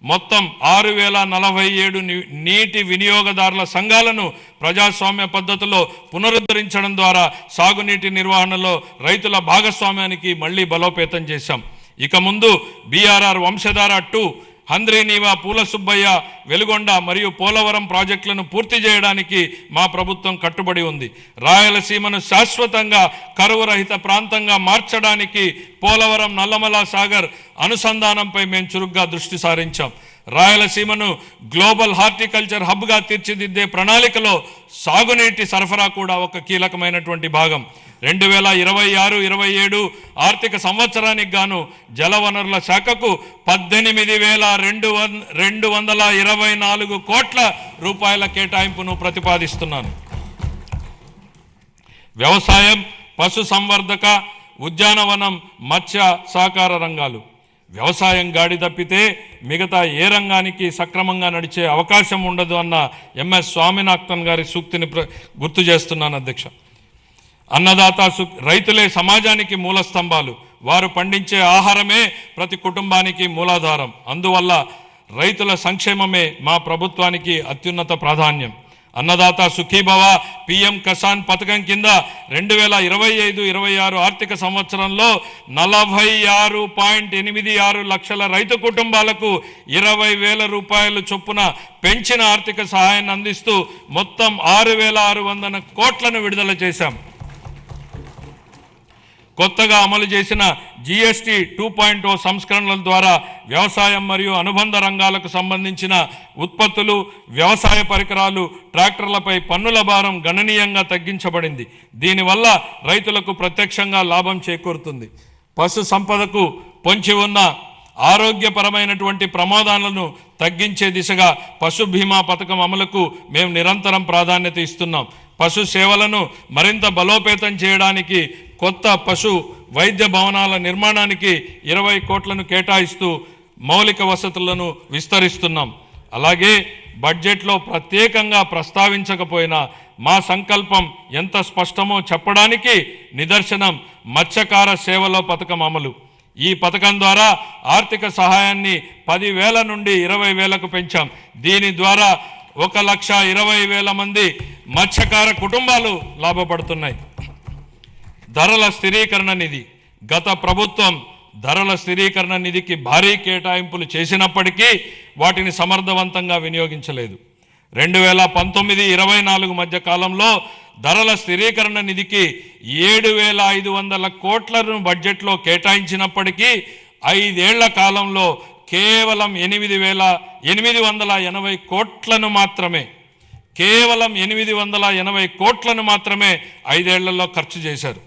మొత్తం 6,047 నీటి వినియోగదారుల సంఘాలను ప్రజాస్వామ్య పద్ధతిలో పునరుద్ధరించడం ద్వారా సాగునీటి నిర్వహణలో రైతుల భాగస్వామ్యానికి మళ్లీ బలోపేతం చేశాం. ఇక ముందు BRR వంశధార 2, హంద్రీనీవా, పూల సుబ్బయ్య, వెలుగొండ మరియు పోలవరం ప్రాజెక్టులను పూర్తి చేయడానికి మా ప్రభుత్వం కట్టుబడి ఉంది. రాయలసీమను శాశ్వతంగా కరువు రహిత ప్రాంతంగా మార్చడానికి పోలవరం నల్లమల సాగర్ అనుసంధానంపై మేము చురుగ్గా దృష్టి సారించాం. రాయలసీమను గ్లోబల్ హార్టికల్చర్ హబ్గా తీర్చిదిద్దే ప్రణాళికలో సాగునీటి సరఫరా కూడా ఒక కీలకమైనటువంటి భాగం. 2026-27 ఆర్థిక సంవత్సరానికి గాను జలవనరుల శాఖకు 18,224 కోట్ల రూపాయల కేటాయింపును ప్రతిపాదిస్తున్నాను. వ్యవసాయం, పశు సంవర్ధక, ఉద్యానవనం, మత్స్య సహకార రంగాలు. వ్యవసాయం గాడి తప్పితే మిగతా ఏ రంగానికి సక్రమంగా నడిచే అవకాశం ఉండదు అన్న MS స్వామినాథన్ గారి సూక్తిని గుర్తు చేస్తున్నాను అధ్యక్ష. అన్నదాత రైతులే సమాజానికి మూల స్తంభాలు. వారు పండించే ఆహారమే ప్రతి కుటుంబానికి మూలాధారం. అందువల్ల రైతుల సంక్షేమమే మా ప్రభుత్వానికి అత్యున్నత ప్రాధాన్యం. అన్నదాత సుఖీభవ PM కిసాన్ పథకం కింద 2025-26 ఆర్థిక సంవత్సరంలో 46.86 లక్షల రైతు కుటుంబాలకు 20,000 రూపాయలు చొప్పున పెంచిన ఆర్థిక సహాయాన్ని అందిస్తూ మొత్తం 6,600 కోట్లను విడుదల చేశాం. కొత్తగా అమలు చేసిన GST 2.0 సంస్కరణల ద్వారా వ్యవసాయం మరియు అనుబంధ రంగాలకు సంబంధించిన ఉత్పత్తులు, వ్యవసాయ పరికరాలు, ట్రాక్టర్లపై పన్నుల భారం గణనీయంగా తగ్గించబడింది. దీనివల్ల రైతులకు ప్రత్యక్షంగా లాభం చేకూరుతుంది. పశు సంపదకు పొంచి ఉన్న ఆరోగ్యపరమైనటువంటి ప్రమాదాలను తగ్గించే దిశగా పశు బీమా పథకం అమలుకు మేము నిరంతరం ప్రాధాన్యత ఇస్తున్నాం. పశు సేవలను మరింత బలోపేతం చేయడానికి కొత్త పశు వైద్య భవనాల నిర్మాణానికి 20 కోట్లను కేటాయిస్తూ మౌలిక వసతులను విస్తరిస్తున్నాం. అలాగే బడ్జెట్లో ప్రత్యేకంగా ప్రస్తావించకపోయినా మా సంకల్పం ఎంత స్పష్టమో చెప్పడానికి నిదర్శనం మత్స్యకార సేవలో పథకం అమలు. ఈ పథకం ద్వారా ఆర్థిక సహాయాన్ని 10,000 నుండి 20,000కు పెంచాం. దీని ద్వారా 1,20,000 మంది మత్స్యకార కుటుంబాలు లాభపడుతున్నాయి. ధరల స్థిరీకరణ నిధి. గత ప్రభుత్వం ధరల స్థిరీకరణ నిధికి భారీ కేటాయింపులు చేసినప్పటికీ వాటిని సమర్థవంతంగా వినియోగించలేదు. 2019-24 మధ్య కాలంలో ధరల స్థిరీకరణ నిధికి 7,500 కోట్లను బడ్జెట్లో కేటాయించినప్పటికీ 5 ఏళ్ల కాలంలో కేవలం 8,880 కోట్లను మాత్రమే 5 ఏళ్లలో ఖర్చు చేశారు.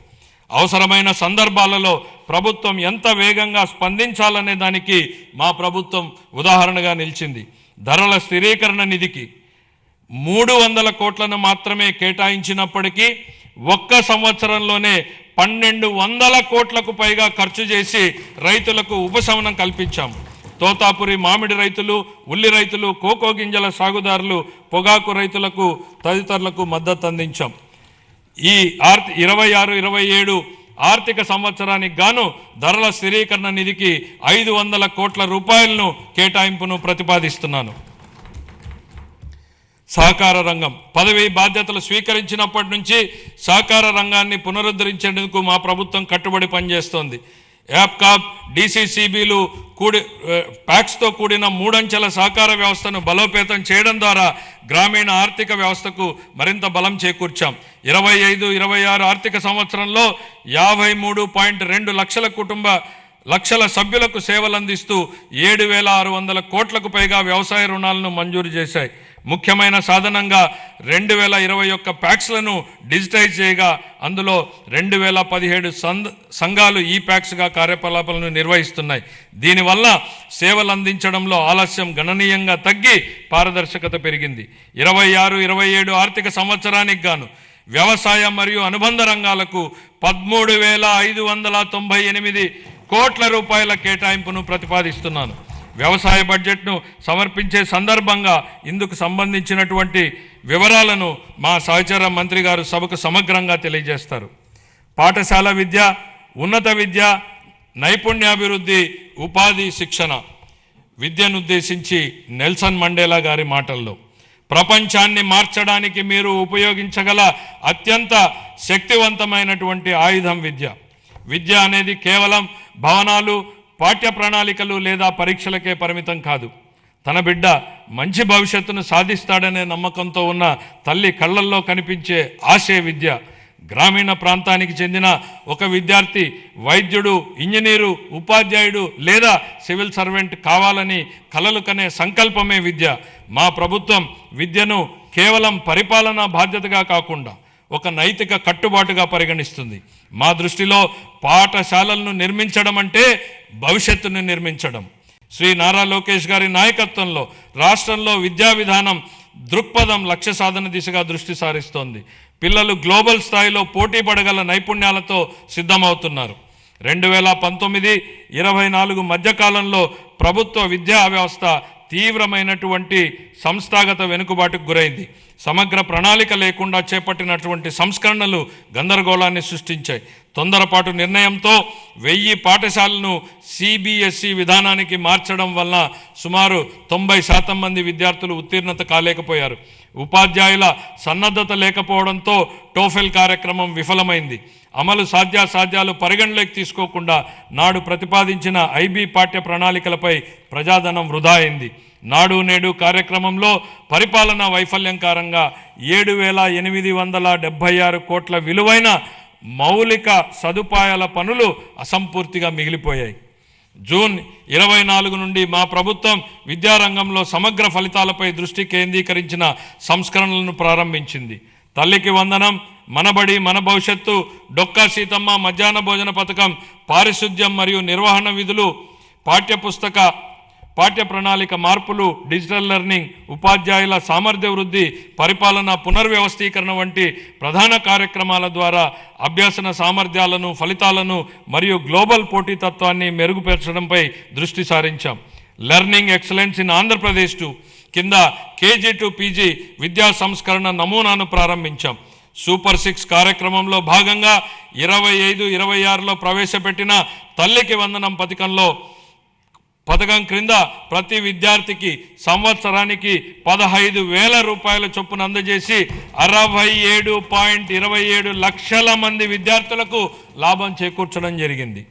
అవసరమైన సందర్భాలలో ప్రభుత్వం ఎంత వేగంగా స్పందించాలనే దానికి మా ప్రభుత్వం ఉదాహరణగా నిలిచింది. ధరల స్థిరీకరణ నిధికి 300 కోట్లను మాత్రమే కేటాయించినప్పటికీ ఒక్క సంవత్సరంలోనే 1,200 కోట్లకు పైగా ఖర్చు చేసి రైతులకు ఉపశమనం కల్పించాము. తోతాపురి మామిడి రైతులు, ఉల్లి రైతులు, కోకో గింజల సాగుదారులు, పొగాకు రైతులకు తదితరులకు మద్దతు అందించాం. ఈ 26-27 ఆర్థిక సంవత్సరానికి గాను ధరల స్థిరీకరణ నిధికి 500 కోట్ల రూపాయలను కేటాయింపును ప్రతిపాదిస్తున్నాను. సహకార రంగం పదవి బాధ్యతలు స్వీకరించినప్పటి నుంచి సహకార రంగాన్ని పునరుద్ధరించేందుకు మా ప్రభుత్వం కట్టుబడి పనిచేస్తోంది. యాప్కాప్, డీసీసీబీలు ప్యాక్స్తో కూడిన 3 అంచెల సహకార వ్యవస్థను బలోపేతం చేయడం ద్వారా గ్రామీణ ఆర్థిక వ్యవస్థకు మరింత బలం చేకూర్చాం. 25-26 ఆర్థిక సంవత్సరంలో 53.2 లక్షల సభ్యులకు సేవలందిస్తూ 7,600 కోట్లకు పైగా వ్యవసాయ రుణాలను మంజూరు చేశాయి. ముఖ్యమైన సాధనంగా 2021 ప్యాక్స్లను డిజిటైజ్ చేయగా అందులో 2017 సంఘాలు ఈ ప్యాక్స్గా కార్యకలాపాలను నిర్వహిస్తున్నాయి. దీనివల్ల సేవలు అందించడంలో ఆలస్యం గణనీయంగా తగ్గి పారదర్శకత పెరిగింది. 26-27 ఆర్థిక సంవత్సరానికి గాను వ్యవసాయ మరియు అనుబంధ రంగాలకు 13,598 కోట్ల రూపాయల కేటాయింపును ప్రతిపాదిస్తున్నాను. వ్యవసాయ బడ్జెట్ను సమర్పించే సందర్భంగా ఇందుకు సంబంధించినటువంటి వివరాలను మా సహచర మంత్రి గారు సభకు సమగ్రంగా తెలియజేస్తారు. పాఠశాల విద్య, ఉన్నత విద్య, నైపుణ్యాభివృద్ధి, ఉపాధి శిక్షణ విద్యనుద్దేశించి నెల్సన్ మండేలా గారి మాటల్లో, ప్రపంచాన్ని మార్చడానికి మీరు ఉపయోగించగల అత్యంత శక్తివంతమైనటువంటి ఆయుధం విద్య. విద్య అనేది కేవలం భవనాలు, పాఠ్య ప్రణాళికలు లేదా పరీక్షలకే పరిమితం కాదు. తన బిడ్డ మంచి భవిష్యత్తును సాధిస్తాడనే నమ్మకంతో ఉన్న తల్లి కళ్ళల్లో కనిపించే ఆశే విద్య. గ్రామీణ ప్రాంతానికి చెందిన ఒక విద్యార్థి వైద్యుడు, ఇంజనీరు, ఉపాధ్యాయుడు లేదా సివిల్ సర్వెంట్ కావాలని కలలు కనే సంకల్పమే విద్య. మా ప్రభుత్వం విద్యను కేవలం పరిపాలనా బాధ్యతగా కాకుండా ఒక నైతిక కట్టుబాటుగా పరిగణిస్తుంది. మా దృష్టిలో పాఠశాలలను నిర్మించడం అంటే భవిష్యత్తును నిర్మించడం. శ్రీ నారా లోకేష్ గారి నాయకత్వంలో రాష్ట్రంలో విద్యా విధానం దృక్పథం లక్ష్య సాధన దిశగా దృష్టి సారిస్తోంది. పిల్లలు గ్లోబల్ స్థాయిలో పోటీ పడగల నైపుణ్యాలతో సిద్ధమవుతున్నారు. 2019-24 మధ్యకాలంలో ప్రభుత్వ విద్యా వ్యవస్థ తీవ్రమైనటువంటి సంస్థాగత వెనుకబాటుకు గురైంది. సమగ్ర ప్రణాళిక లేకుండా చేపట్టినటువంటి సంస్కరణలు గందరగోళాన్ని సృష్టించాయి. తొందరపాటు నిర్ణయంతో 1000 పాఠశాలను CBSE విధానానికి మార్చడం వల్ల సుమారు 90% మంది విద్యార్థులు ఉత్తీర్ణత కాలేకపోయారు. ఉపాధ్యాయుల సన్నద్ధత లేకపోవడంతో టోఫెల్ కార్యక్రమం విఫలమైంది. అమలు సాధ్యాసాధ్యాలు పరిగణలోకి తీసుకోకుండా నాడు ప్రతిపాదించిన IB పాఠ్య ప్రణాళికలపై ప్రజాధనం వృధా అయింది. నాడు నేడు కార్యక్రమంలో పరిపాలనా వైఫల్యం కారణంగా 7,876 కోట్ల విలువైన మౌలిక సదుపాయాల పనులు అసంపూర్తిగా మిగిలిపోయాయి. జూన్ 24 నుండి మా ప్రభుత్వం విద్యారంగంలో సమగ్ర ఫలితాలపై దృష్టి కేంద్రీకరించిన సంస్కరణలను ప్రారంభించింది. తల్లికి వందనం, మనబడి మన భవిష్యత్తు, డొక్కా సీతమ్మ మధ్యాహ్న భోజన పథకం, పారిశుద్ధ్యం మరియు నిర్వహణ విధులు, పాఠ్య ప్రణాళిక మార్పులు, డిజిటల్ లెర్నింగ్, ఉపాధ్యాయుల సామర్థ్య వృద్ధి, పరిపాలన పునర్వ్యవస్థీకరణ వంటి ప్రధాన కార్యక్రమాల ద్వారా అభ్యసన సామర్థ్యాలను, ఫలితాలను మరియు గ్లోబల్ పోటీతత్వాన్ని మెరుగుపరచడంపై దృష్టి సారించాం. లెర్నింగ్ ఎక్సలెన్స్ ఇన్ ఆంధ్రప్రదేశ్ కింద KG to PG విద్యా సంస్కరణ నమూనాను ప్రారంభించాం. సూపర్ 6 కార్యక్రమంలో భాగంగా 25-26లో ప్రవేశపెట్టిన తల్లికి వందనం పథకం క్రింద ప్రతి విద్యార్థికి సంవత్సరానికి 15,000 రూపాయల చొప్పున అందజేసి 67.27 లక్షల మంది విద్యార్థులకు లాభం చేకూర్చడం జరిగింది.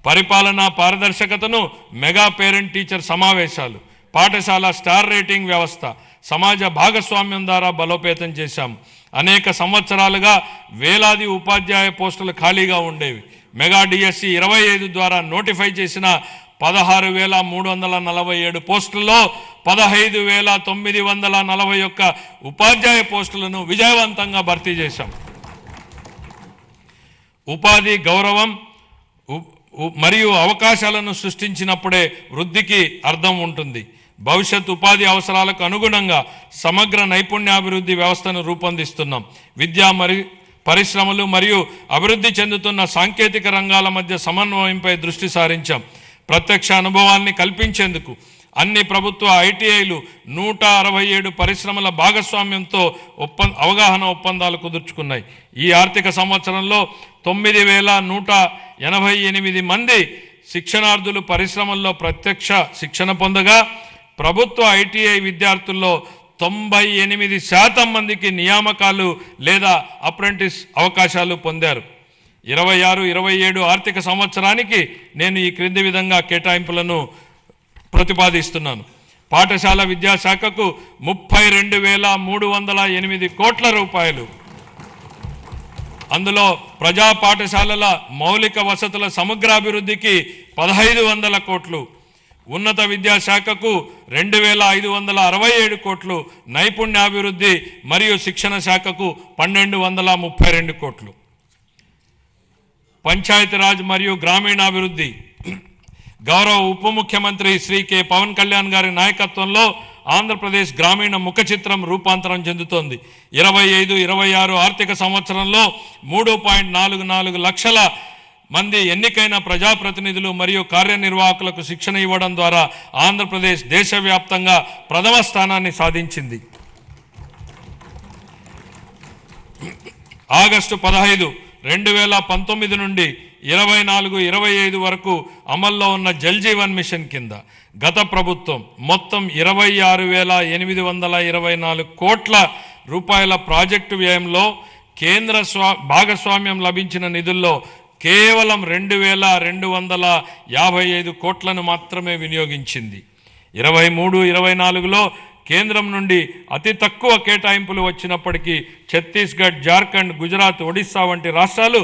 పరిపాలనా పారదర్శకతను మెగా పేరెంట్ టీచర్ సమావేశాలు, పాఠశాల స్టార్ రేటింగ్ వ్యవస్థ, సమాజ భాగస్వామ్యం ద్వారా బలోపేతం చేశాం. అనేక సంవత్సరాలుగా వేలాది ఉపాధ్యాయ పోస్టులు ఖాళీగా ఉండేవి. మెగా DSE 25 ద్వారా నోటిఫై చేసిన 16,347 పోస్టుల్లో 15,941 ఉపాధ్యాయ పోస్టులను విజయవంతంగా భర్తీ చేశాం. ఉపాధి గౌరవం మరియు అవకాశాలను సృష్టించినప్పుడే వృద్ధికి అర్థం ఉంటుంది. భవిష్యత్ ఉపాధి అవసరాలకు అనుగుణంగా సమగ్ర నైపుణ్యాభివృద్ధి వ్యవస్థను రూపొందిస్తున్నాం. విద్య మరియు పరిశ్రమలు మరియు అభివృద్ధి చెందుతున్న సాంకేతిక రంగాల మధ్య సమన్వయంపై దృష్టి సారించాం. ప్రత్యక్ష అనుభవాల్ని కల్పించేందుకు అన్ని ప్రభుత్వ ఐటీఐలు 167 పరిశ్రమల భాగస్వామ్యంతో అవగాహన ఒప్పందాలు కుదుర్చుకున్నాయి. ఈ ఆర్థిక సంవత్సరంలో 9188 మంది శిక్షణార్థులు పరిశ్రమల్లో ప్రత్యక్ష శిక్షణ పొందగా ప్రభుత్వ ఐటీఐ విద్యార్థుల్లో 98% మందికి నియామకాలు లేదా అప్రెంటిస్ అవకాశాలు పొందారు. 26-27 ఆర్థిక సంవత్సరానికి నేను ఈ క్రింది విధంగా కేటాయింపులను ప్రతిపాదిస్తున్నాను. పాఠశాల విద్యాశాఖకు 32,308 కోట్ల రూపాయలు. అందులో ప్రజా పాఠశాలల మౌలిక వసతుల సమగ్రాభివృద్ధికి 1,500 కోట్లు, ఉన్నత విద్యాశాఖకు 2,567 కోట్లు, నైపుణ్యాభివృద్ధి మరియు శిక్షణ శాఖకు 1,232 కోట్లు. పంచాయతీరాజ్ మరియు గ్రామీణాభివృద్ధి గౌరవ ఉప ముఖ్యమంత్రి శ్రీ కె పవన్ కళ్యాణ్ గారి నాయకత్వంలో ఆంధ్రప్రదేశ్ గ్రామీణ ముఖ చిత్రం రూపాంతరం చెందుతోంది. 25-26 ఆర్థిక సంవత్సరంలో 3.44 లక్షల మంది ఎన్నికైన ప్రజాప్రతినిధులు మరియు కార్యనిర్వాహకులకు శిక్షణ ఇవ్వడం ద్వారా ఆంధ్రప్రదేశ్ దేశవ్యాప్తంగా ప్రథమ స్థానాన్ని సాధించింది. ఆగస్టు 15, 2019 నుండి 24-25 వరకు అమల్లో ఉన్న జల్ జీవన్ మిషన్ కింద గత ప్రభుత్వం మొత్తం 26,824 కోట్ల రూపాయల ప్రాజెక్టు వ్యయంలో కేంద్ర భాగస్వామ్యం లభించిన నిధుల్లో కేవలం 2,255 కోట్లను మాత్రమే వినియోగించింది. 23-24లో కేంద్రం నుండి అతి తక్కువ కేటాయింపులు వచ్చినప్పటికీ ఛత్తీస్గఢ్, జార్ఖండ్, గుజరాత్, ఒడిస్సా వంటి రాష్ట్రాలు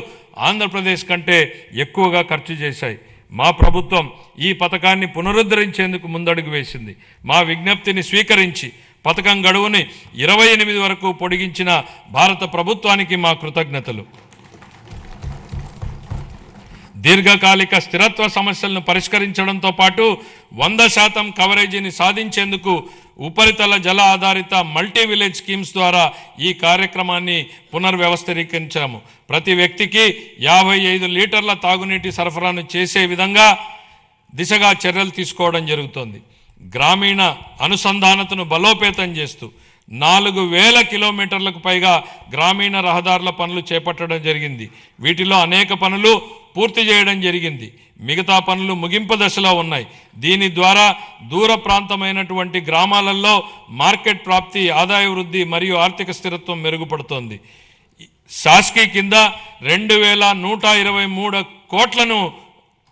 ఆంధ్రప్రదేశ్ కంటే ఎక్కువగా ఖర్చు చేశాయి. మా ప్రభుత్వం ఈ పథకాన్ని పునరుద్ధరించేందుకు ముందడుగు వేసింది. మా విజ్ఞప్తిని స్వీకరించి పథకం గడువుని 28 వరకు పొడిగించిన భారత ప్రభుత్వానికి మా కృతజ్ఞతలు. దీర్ఘకాలిక స్థిరత్వ సమస్యలను పరిష్కరించడంతో పాటు 100% కవరేజీని సాధించేందుకు ఉపరితల జల ఆధారిత మల్టీ విలేజ్ స్కీమ్స్ ద్వారా ఈ కార్యక్రమాన్ని పునర్వ్యవస్థీకరించాము. ప్రతి వ్యక్తికి 55 లీటర్ల తాగునీటి సరఫరాను చేసే విధంగా దిశగా చర్యలు తీసుకోవడం జరుగుతోంది. గ్రామీణ అనుసంధానతను బలోపేతం చేస్తూ 4,000 కిలోమీటర్లకు పైగా గ్రామీణ రహదారుల పనులు చేపట్టడం జరిగింది. వీటిలో అనేక పనులు పూర్తి చేయడం జరిగింది. మిగతా పనులు ముగింపు దశలో ఉన్నాయి. దీని ద్వారా దూర ప్రాంతమైనటువంటి గ్రామాలలో మార్కెట్ ప్రాప్తి, ఆదాయ వృద్ధి మరియు ఆర్థిక స్థిరత్వం మెరుగుపడుతోంది. శాస్కీ కింద 2,123 కోట్లను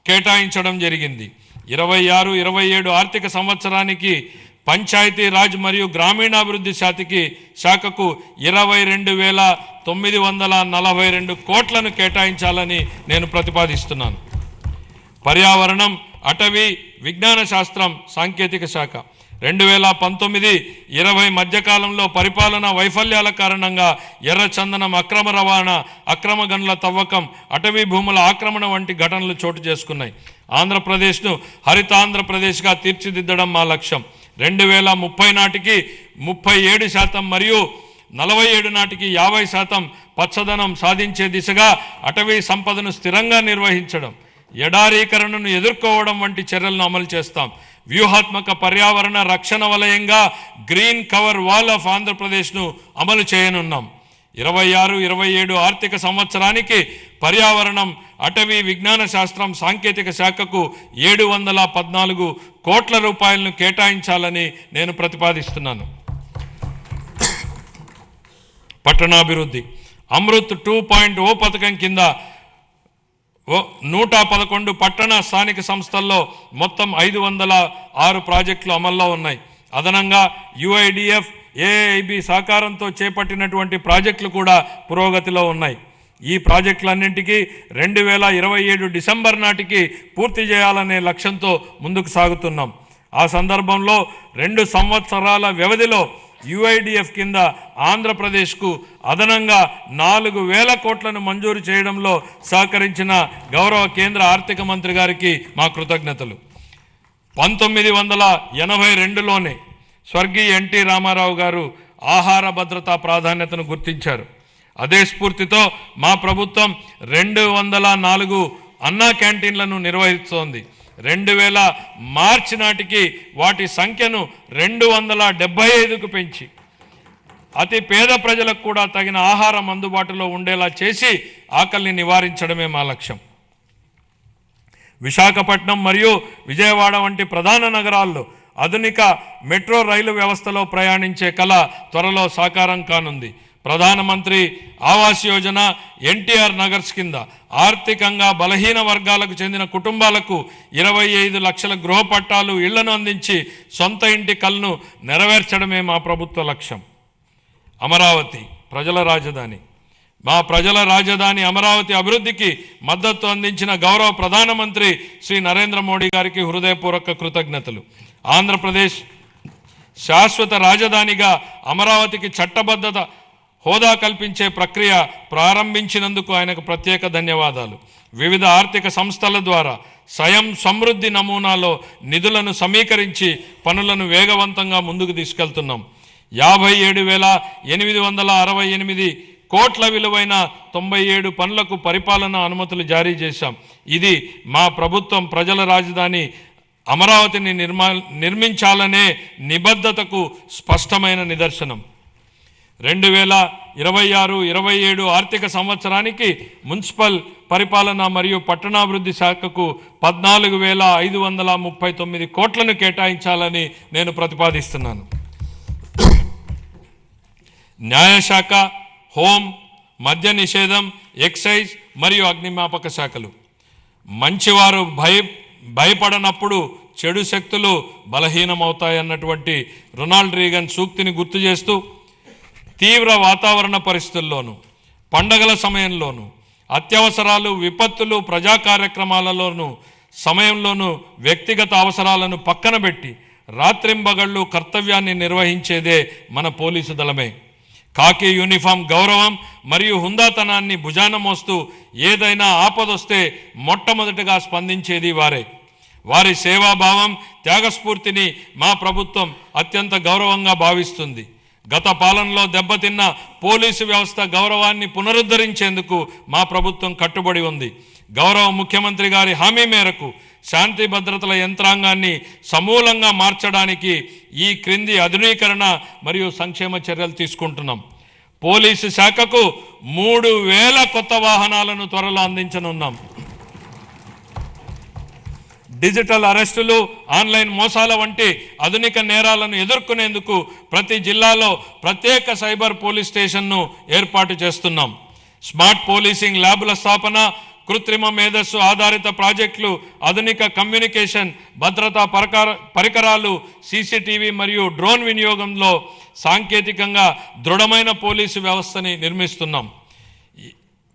కేటాయించడం జరిగింది. 26-27 ఆర్థిక సంవత్సరానికి పంచాయతీ రాజ్ మరియు గ్రామీణాభివృద్ధి శాఖకు 22,942 కోట్లను కేటాయించాలని నేను ప్రతిపాదిస్తున్నాను. పర్యావరణం, అటవీ, విజ్ఞాన శాస్త్రం, సాంకేతిక శాఖ 2019-20 మధ్యకాలంలో పరిపాలనా వైఫల్యాల కారణంగా ఎర్రచందనం అక్రమ రవాణా, అక్రమ గనుల తవ్వకం, అటవీ భూముల ఆక్రమణ వంటి ఘటనలు చోటు చేసుకున్నాయి. ఆంధ్రప్రదేశ్ను హరితాంధ్రప్రదేశ్గా తీర్చిదిద్దడం మా లక్ష్యం. 2030 నాటికి 37% మరియు 47 నాటికి 50% పచ్చదనం సాధించే దిశగా అటవీ సంపదను స్థిరంగా నిర్వహించడం, ఎడారీకరణను ఎదుర్కోవడం వంటి చర్యలను అమలు చేస్తాం. వ్యూహాత్మక పర్యావరణ రక్షణ వలయంగా గ్రీన్ కవర్ వాల్ ఆఫ్ ఆంధ్రప్రదేశ్ను అమలు చేయనున్నాం. 26-27 ఆర్థిక సంవత్సరానికి పర్యావరణం, అటవీ, విజ్ఞాన శాస్త్రం, సాంకేతిక శాఖకు 714 కోట్ల రూపాయలను కేటాయించాలని నేను ప్రతిపాదిస్తున్నాను. పట్టణాభివృద్ధి అమృత్ 2.0 పథకం కింద 111 పట్టణ స్థానిక సంస్థల్లో మొత్తం 506 ప్రాజెక్టులు అమల్లో ఉన్నాయి. అదనంగా UIDF, AIB సహకారంతో చేపట్టినటువంటి ప్రాజెక్టులు కూడా పురోగతిలో ఉన్నాయి. ఈ ప్రాజెక్టులన్నింటికీ 2027 డిసెంబర్ నాటికి పూర్తి చేయాలనే లక్ష్యంతో ముందుకు సాగుతున్నాం. ఆ సందర్భంలో 2 సంవత్సరాల వ్యవధిలో UIDF కింద ఆంధ్రప్రదేశ్కు అదనంగా 4,000 కోట్లను మంజూరు చేయడంలో సహకరించిన గౌరవ కేంద్ర ఆర్థిక మంత్రి గారికి మా కృతజ్ఞతలు. 1982లోనే స్వర్గీయ NT రామారావు గారు ఆహార భద్రతా ప్రాధాన్యతను గుర్తించారు. అదే స్ఫూర్తితో మా ప్రభుత్వం 204 అన్నా క్యాంటీన్లను నిర్వహిస్తోంది. 2000 మార్చి నాటికి వాటి సంఖ్యను 275కు పెంచి అతి పేద ప్రజలకు కూడా తగిన ఆహారం అందుబాటులో ఉండేలా చేసి ఆకలిని నివారించడమే మా లక్ష్యం. విశాఖపట్నం మరియు విజయవాడ వంటి ప్రధాన నగరాల్లో ఆధునిక మెట్రో రైలు వ్యవస్థలో ప్రయాణించే కళ త్వరలో సాకారం కానుంది. ప్రధానమంత్రి ఆవాస్ యోజన, ఎన్టీఆర్ నగర్స్ కింద ఆర్థికంగా బలహీన వర్గాలకు చెందిన కుటుంబాలకు 25 లక్షల గృహ పట్టాలు, ఇళ్లను అందించి సొంత ఇంటి కలను నెరవేర్చడమే మా ప్రభుత్వ లక్ష్యం. అమరావతి ప్రజల రాజధాని. మా ప్రజల రాజధాని అమరావతి అభివృద్ధికి మద్దతు అందించిన గౌరవ ప్రధానమంత్రి శ్రీ నరేంద్ర మోడీ గారికి హృదయపూర్వక కృతజ్ఞతలు. ఆంధ్రప్రదేశ్ శాశ్వత రాజధానిగా అమరావతికి చట్టబద్ధత హోదా కల్పించే ప్రక్రియ ప్రారంభించినందుకు ఆయనకు ప్రత్యేక ధన్యవాదాలు. వివిధ ఆర్థిక సంస్థల ద్వారా స్వయం సమృద్ధి నమూనాలో నిధులను సమీకరించి పనులను వేగవంతంగా ముందుకు తీసుకెళ్తున్నాం. 57,868 కోట్ల విలువైన 97 పనులకు పరిపాలనా అనుమతులు జారీ చేశాం. ఇది మా ప్రభుత్వం ప్రజల రాజధాని అమరావతిని నిర్మించాలనే నిబద్ధతకు స్పష్టమైన నిదర్శనం. 2026-27 ఆర్థిక సంవత్సరానికి మున్సిపల్ పరిపాలన మరియు పట్టణాభివృద్ధి శాఖకు 14,539 కోట్లను కేటాయించాలని నేను ప్రతిపాదిస్తున్నాను. న్యాయశాఖ, హోం, మద్య నిషేధం, ఎక్సైజ్ మరియు అగ్నిమాపక శాఖలు. మంచివారు భయపడనప్పుడు చెడు శక్తులు బలహీనమవుతాయన్నటువంటి రొనాల్డ్ రీగన్ సూక్తిని గుర్తు చేస్తూ తీవ్ర వాతావరణ పరిస్థితుల్లోనూ, పండగల సమయంలోనూ, అత్యవసరాలు, విపత్తులు, ప్రజా కార్యక్రమాలలోనూ సమయంలోనూ వ్యక్తిగత అవసరాలను పక్కన పెట్టి రాత్రింబగళ్ళు కర్తవ్యాన్ని నిర్వహించేదే మన పోలీసు దళమే. కాకి యూనిఫామ్ గౌరవం మరియు హుందాతనాన్ని భుజాన మోస్తూ ఏదైనా ఆపదొస్తే మొట్టమొదటిగా స్పందించేది వారే. వారి సేవాభావం, త్యాగస్ఫూర్తిని మా ప్రభుత్వం అత్యంత గౌరవంగా భావిస్తుంది. గత పాలనలో దెబ్బతిన్న పోలీసు వ్యవస్థ గౌరవాన్ని పునరుద్ధరించేందుకు మా ప్రభుత్వం కట్టుబడి ఉంది. గౌరవ ముఖ్యమంత్రి గారి హామీ మేరకు శాంతి భద్రతల యంత్రాంగాన్ని సమూలంగా మార్చడానికి ఈ క్రింది ఆధునీకరణ మరియు సంక్షేమ చర్యలు తీసుకుంటున్నాం. పోలీసు శాఖకు 3,000 కొత్త వాహనాలను త్వరలో అందించనున్నాం. డిజిటల్ అరెస్టులు, ఆన్లైన్ మోసాల వంటి ఆధునిక నేరాలను ఎదుర్కొనేందుకు ప్రతి జిల్లాలో ప్రత్యేక సైబర్ పోలీస్ స్టేషన్ను ఏర్పాటు చేస్తున్నాం. స్మార్ట్ పోలీసింగ్ ల్యాబ్ల స్థాపన, కృత్రిమ మేధస్సు ఆధారిత ప్రాజెక్టులు, ఆధునిక కమ్యూనికేషన్ భద్రతా పరికరాలు, సీసీటీవీ మరియు డ్రోన్ వినియోగంలో సాంకేతికంగా దృఢమైన పోలీసు వ్యవస్థని నిర్మిస్తున్నాం.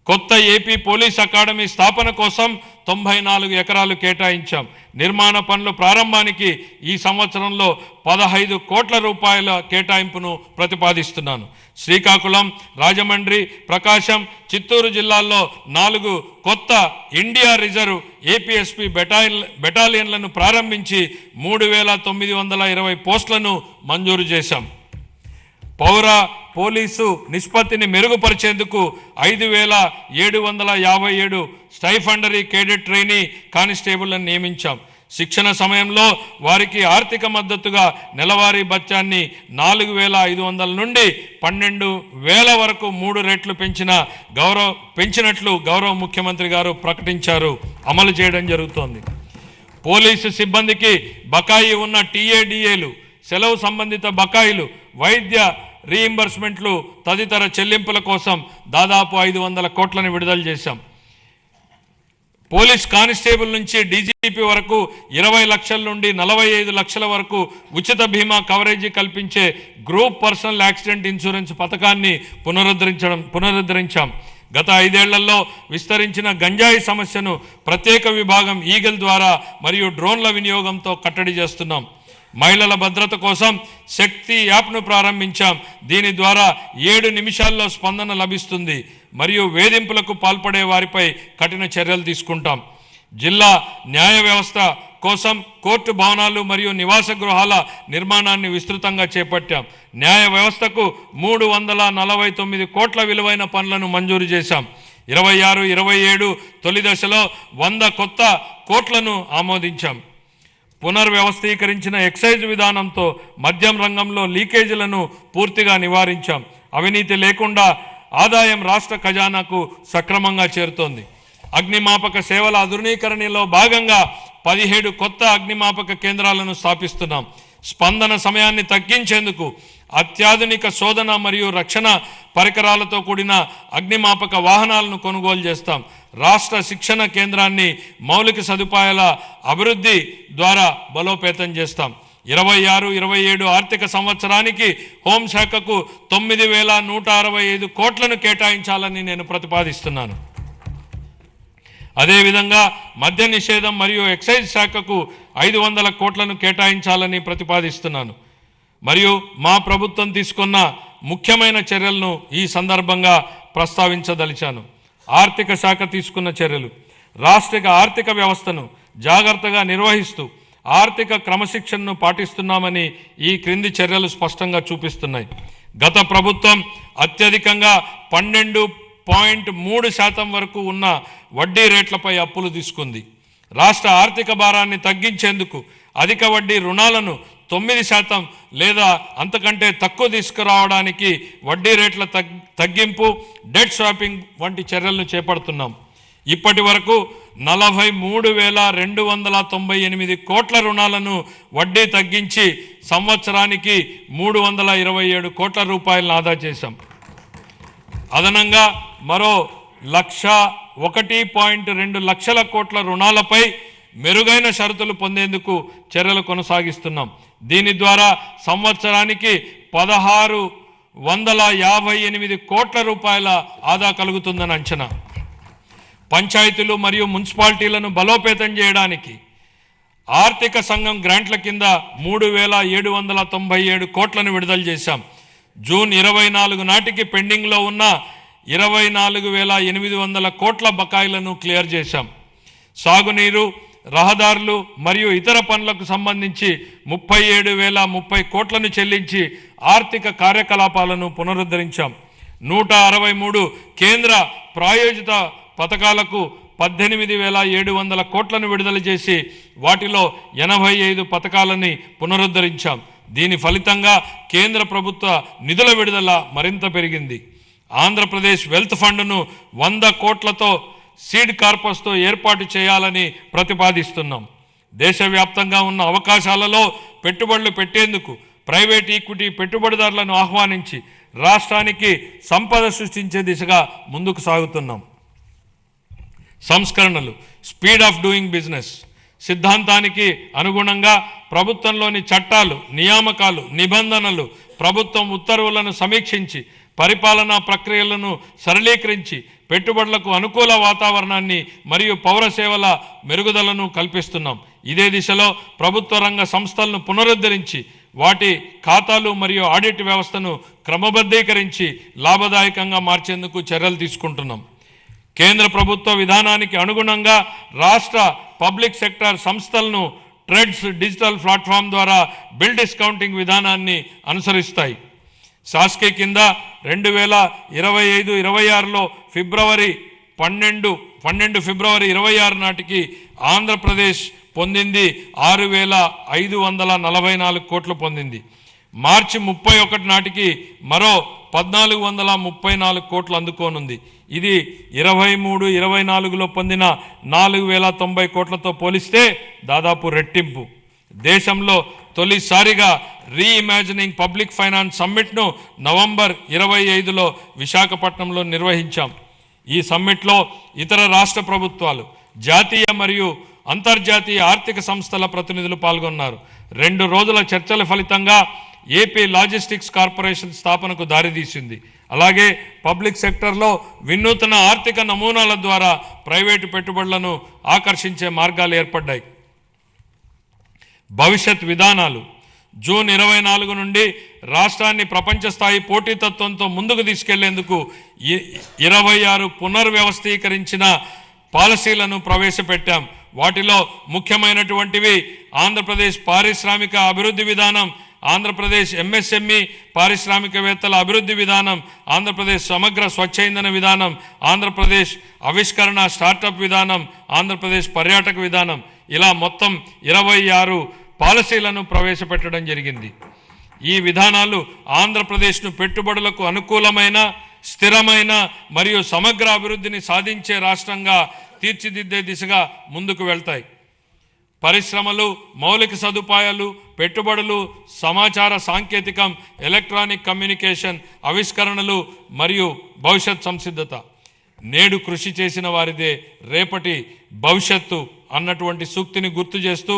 కొత్త ఏపీ పోలీస్ అకాడమీ స్థాపన కోసం 94 ఎకరాలు కేటాయించాం. నిర్మాణ పనుల ప్రారంభానికి ఈ సంవత్సరంలో 15 కోట్ల రూపాయల కేటాయింపును ప్రతిపాదిస్తున్నాను. శ్రీకాకుళం, రాజమండ్రి, ప్రకాశం, చిత్తూరు జిల్లాల్లో 4 కొత్త ఇండియా రిజర్వ్ ఏపీఎస్పీ బెటాలియన్లను ప్రారంభించి 3,920 పోస్టులను మంజూరు చేశాం. పౌర పోలీసు నిష్పత్తిని మెరుగుపరిచేందుకు 5,757 స్టైఫండరీ కేడెట్ ట్రైనీ కానిస్టేబుళ్లను నియమించాం. శిక్షణ సమయంలో వారికి ఆర్థిక మద్దతుగా నెలవారీ భత్యాన్ని 4,500 నుండి 12,000 వరకు 3 రెట్లు పెంచినట్లు గౌరవ ముఖ్యమంత్రి గారు ప్రకటించారు. అమలు చేయడం జరుగుతోంది. పోలీసు సిబ్బందికి బకాయి ఉన్న టీఏడిఏలు, సెలవు సంబంధిత బకాయిలు, వైద్య రీయింబర్స్మెంట్లు తదితర చెల్లింపుల కోసం దాదాపు 500 కోట్లను విడుదల చేశాం. పోలీస్ కానిస్టేబుల్ నుంచి డీజీపీ వరకు 20 లక్షల నుండి 45 లక్షల వరకు ఉచిత బీమా కవరేజీ కల్పించే గ్రూప్ పర్సనల్ యాక్సిడెంట్ ఇన్సూరెన్స్ పథకాన్ని పునరుద్ధరించాం. గత 5 ఏళ్లలో విస్తరించిన గంజాయి సమస్యను ప్రత్యేక విభాగం ఈగల్ ద్వారా మరియు డ్రోన్ల వినియోగంతో కట్టడి చేస్తున్నాం. మహిళల భద్రత కోసం శక్తి యాప్ను ప్రారంభించాం. దీని ద్వారా 7 నిమిషాల్లో స్పందన లభిస్తుంది మరియు వేధింపులకు పాల్పడే వారిపై కఠిన చర్యలు తీసుకుంటాం. జిల్లా న్యాయ వ్యవస్థ కోసం కోర్టు భవనాలు మరియు నివాస గృహాల నిర్మాణాన్ని విస్తృతంగా చేపట్టాం. న్యాయ వ్యవస్థకు 349 కోట్ల విలువైన పనులను మంజూరు చేశాం. 26-27 తొలి దశలో 100 కొత్త కోట్లను ఆమోదించాం. పునర్వ్యవస్థీకరించిన ఎక్సైజ్ విధానంతో మద్యం రంగంలో లీకేజీలను పూర్తిగా నివారించాం. అవినీతి లేకుండా ఆదాయం రాష్ట్ర ఖజానాకు సక్రమంగా చేరుతోంది. అగ్నిమాపక సేవల ఆధునీకరణలో భాగంగా 17 కొత్త అగ్నిమాపక కేంద్రాలను స్థాపిస్తున్నాం. స్పందన సమయాన్ని తగ్గించేందుకు అత్యాధునిక శోధన మరియు రక్షణ పరికరాలతో కూడిన అగ్నిమాపక వాహనాలను కొనుగోలు చేస్తాం. రాష్ట్ర శిక్షణ కేంద్రాన్ని మౌలిక సదుపాయాల అభివృద్ధి ద్వారా బలోపేతం చేస్తాం. 26-27 ఆర్థిక సంవత్సరానికి హోంశాఖకు 9,165 కోట్లను కేటాయించాలని నేను ప్రతిపాదిస్తున్నాను. అదేవిధంగా మద్య నిషేధం మరియు ఎక్సైజ్ శాఖకు 500 కోట్లను కేటాయించాలని ప్రతిపాదిస్తున్నాను. మరియు మా ప్రభుత్వం తీసుకున్న ముఖ్యమైన చర్యలను ఈ సందర్భంగా ప్రస్తావించదలిచాను. ఆర్థిక శాఖ తీసుకున్న చర్యలు: రాష్ట్ర ఆర్థిక వ్యవస్థను జాగ్రత్తగా నిర్వహిస్తూ ఆర్థిక క్రమశిక్షణను పాటిస్తున్నామని ఈ క్రింది చర్యలు స్పష్టంగా చూపిస్తున్నాయి. గత ప్రభుత్వం అత్యధికంగా 12.3% వరకు ఉన్న వడ్డీ రేట్లపై అప్పులు తీసుకుంది. రాష్ట్ర ఆర్థిక భారాన్ని తగ్గించేందుకు అధిక వడ్డీ రుణాలను 9% లేదా అంతకంటే తక్కువ తీసుకురావడానికి వడ్డీ రేట్ల తగ్గింపు, డెట్ స్వాపింగ్ వంటి చర్యలను చేపడుతున్నాం. ఇప్పటి వరకు 43,298 కోట్ల రుణాలను వడ్డీ తగ్గించి సంవత్సరానికి 327 కోట్ల రూపాయలను ఆదా చేశాం. అదనంగా మరో 1.2 లక్షల కోట్ల రుణాలపై మెరుగైన షరతులు పొందేందుకు చర్యలు కొనసాగిస్తున్నాం. దీని ద్వారా సంవత్సరానికి 1,658 కోట్ల రూపాయల ఆదా కలుగుతుందని అంచనా. పంచాయతీలు మరియు మున్సిపాలిటీలను బలోపేతం చేయడానికి ఆర్థిక సంఘం గ్రాంట్ల కింద 3,797 కోట్లను విడుదల చేశాం. జూన్ 24 నాటికి పెండింగ్లో ఉన్న 24,800 కోట్ల బకాయిలను క్లియర్ చేశాం. సాగునీరు, రహదారులు మరియు ఇతర పనులకు సంబంధించి 37,030 కోట్లను చెల్లించి ఆర్థిక కార్యకలాపాలను పునరుద్ధరించాం. 163 కేంద్ర ప్రాయోజిత పథకాలకు 18,700 కోట్లను విడుదల చేసి వాటిలో 85 పథకాలని పునరుద్ధరించాం. దీని ఫలితంగా కేంద్ర ప్రభుత్వ నిధుల విడుదల మరింత పెరిగింది. ఆంధ్రప్రదేశ్ వెల్త్ ఫండ్ను 100 కోట్లతో సీడ్ కార్పస్తో ఏర్పాటు చేయాలని ప్రతిపాదిస్తున్నాం. దేశవ్యాప్తంగా ఉన్న అవకాశాలలో పెట్టుబడులు పెట్టేందుకు ప్రైవేట్ ఈక్విటీ పెట్టుబడిదారులను ఆహ్వానించి రాష్ట్రానికి సంపద సృష్టించే దిశగా ముందుకు సాగుతున్నాం. సంస్కరణలు, స్పీడ్ ఆఫ్ డూయింగ్ బిజినెస్ సిద్ధాంతానికి అనుగుణంగా ప్రభుత్వంలోని చట్టాలు, నియామకాలు, నిబంధనలు, ప్రభుత్వం ఉత్తర్వులను సమీక్షించి పరిపాలనా ప్రక్రియలను సరళీకరించి పెట్టుబడులకు అనుకూల వాతావరణాన్ని మరియు పౌర సేవల మెరుగుదలను కల్పిస్తున్నాం. ఇదే దిశలో ప్రభుత్వ రంగ సంస్థలను పునరుద్ధరించి వాటి ఖాతాలు మరియు ఆడిట్ వ్యవస్థను క్రమబద్ధీకరించి లాభదాయకంగా మార్చేందుకు చర్యలు తీసుకుంటున్నాం. కేంద్ర ప్రభుత్వ విధానానికి అనుగుణంగా రాష్ట్ర పబ్లిక్ సెక్టార్ సంస్థలను ట్రెడ్స్ డిజిటల్ ప్లాట్ఫామ్ ద్వారా బిల్ డిస్కౌంటింగ్ విధానాన్ని అనుసరిస్తాయి. శాస్కీ కింద 2025-26లో ఫిబ్రవరి 12 ఫిబ్రవరి 26 నాటికి ఆంధ్రప్రదేశ్ పొందింది 6,544 కోట్లు పొందింది. మార్చి 31 నాటికి మరో 1,434 కోట్లు అందుకోనుంది. ఇది 23-24లో పొందిన 4,090 కోట్లతో పోలిస్తే దాదాపు రెట్టింపు. దేశంలో తొలిసారిగా రీఇమాజినింగ్ పబ్లిక్ ఫైనాన్స్ సమ్మిట్ను నవంబర్ 25లో విశాఖపట్నంలో నిర్వహించాం. ఈ సమ్మిట్లో ఇతర రాష్ట్ర ప్రభుత్వాలు, జాతీయ మరియు అంతర్జాతీయ ఆర్థిక సంస్థల ప్రతినిధులు పాల్గొన్నారు. 2 రోజుల చర్చల ఫలితంగా ఏపీ లాజిస్టిక్స్ కార్పొరేషన్ స్థాపనకు దారితీసింది. అలాగే పబ్లిక్ సెక్టర్లో వినూత్న ఆర్థిక నమూనాల ద్వారా ప్రైవేటు పెట్టుబడులను ఆకర్షించే మార్గాలు ఏర్పడ్డాయి. భవిష్యత్ విధానాలు: జూన్ 24 నుండి రాష్ట్రాన్ని ప్రపంచ స్థాయి పోటీతత్వంతో ముందుకు తీసుకెళ్లేందుకు 26 పునర్వ్యవస్థీకరించిన పాలసీలను ప్రవేశపెట్టాం. వాటిలో ముఖ్యమైనటువంటివి ఆంధ్రప్రదేశ్ పారిశ్రామిక అభివృద్ధి విధానం, ఆంధ్రప్రదేశ్ ఎంఎస్ఎంఈ పారిశ్రామికవేత్తల అభివృద్ధి విధానం, ఆంధ్రప్రదేశ్ సమగ్ర స్వచ్ఛ ఇంధన విధానం, ఆంధ్రప్రదేశ్ ఆవిష్కరణ స్టార్టప్ విధానం, ఆంధ్రప్రదేశ్ పర్యాటక విధానం, ఇలా మొత్తం 26 పాలసీలను ప్రవేశపెట్టడం జరిగింది. ఈ విధానాలు ఆంధ్రప్రదేశ్ను పెట్టుబడులకు అనుకూలమైన, స్థిరమైన మరియు సమగ్ర అభివృద్ధిని సాధించే రాష్ట్రంగా తీర్చిదిద్దే దిశగా ముందుకు వెళ్తాయి. పరిశ్రమలు, మౌలిక సదుపాయాలు, పెట్టుబడులు, సమాచార సాంకేతికం, ఎలక్ట్రానిక్ కమ్యూనికేషన్, ఆవిష్కరణలు మరియు భవిష్యత్ సంసిద్ధత. నేడు కృషి చేసిన వారిదే రేపటి భవిష్యత్తు అన్నటువంటి సూక్తిని గుర్తు చేస్తూ,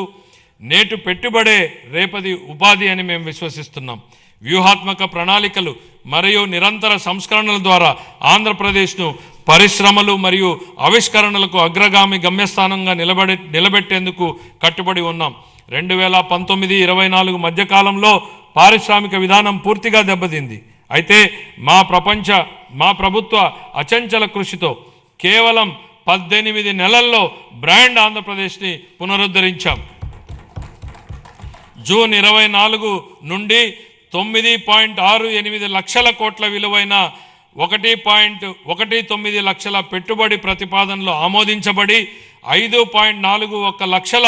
నేటు పెట్టుబడే రేపటి ఉపాధి అని మేము విశ్వసిస్తున్నాం. వ్యూహాత్మక ప్రణాళికలు మరియు నిరంతర సంస్కరణల ద్వారా ఆంధ్రప్రదేశ్ను పరిశ్రమలు మరియు ఆవిష్కరణలకు అగ్రగామి గమ్యస్థానంగా నిలబెట్టేందుకు కట్టుబడి ఉన్నాం. 2019-24 మధ్యకాలంలో పారిశ్రామిక విధానం పూర్తిగా దెబ్బతింది. అయితే మా ప్రభుత్వ అచంచల కృషితో కేవలం 18 నెలల్లో బ్రాండ్ ఆంధ్రప్రదేశ్ని పునరుద్ధరించాం. జూన్ 24 నుండి 9.68 లక్షల కోట్ల విలువైన 1.19 లక్షల పెట్టుబడి ప్రతిపాదనలు ఆమోదించబడి 5.41 లక్షల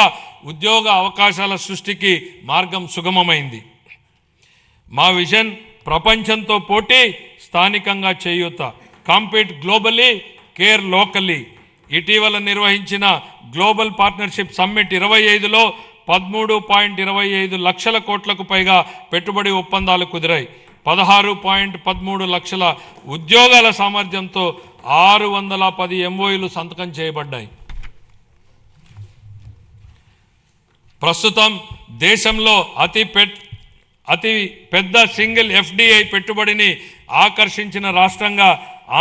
ఉద్యోగ అవకాశాల సృష్టికి మార్గం సుగమమైంది. మా విజన్ ప్రపంచంతో పోటీ, స్థానికంగా చేయూత. Compete globally, care locally. ఇటీవల నిర్వహించిన గ్లోబల్ పార్ట్నర్షిప్ సమ్మిట్ 25లో 13.25 లక్షల కోట్లకు పైగా పెట్టుబడి ఒప్పందాలు కుదిరాయి. 16.13 లక్షల ఉద్యోగాల సామర్థ్యంతో 610 MOUలు సంతకం చేయబడ్డాయి. ప్రస్తుతం దేశంలో అతి పెద్ద సింగిల్ FDI పెట్టుబడిని ఆకర్షించిన రాష్ట్రంగా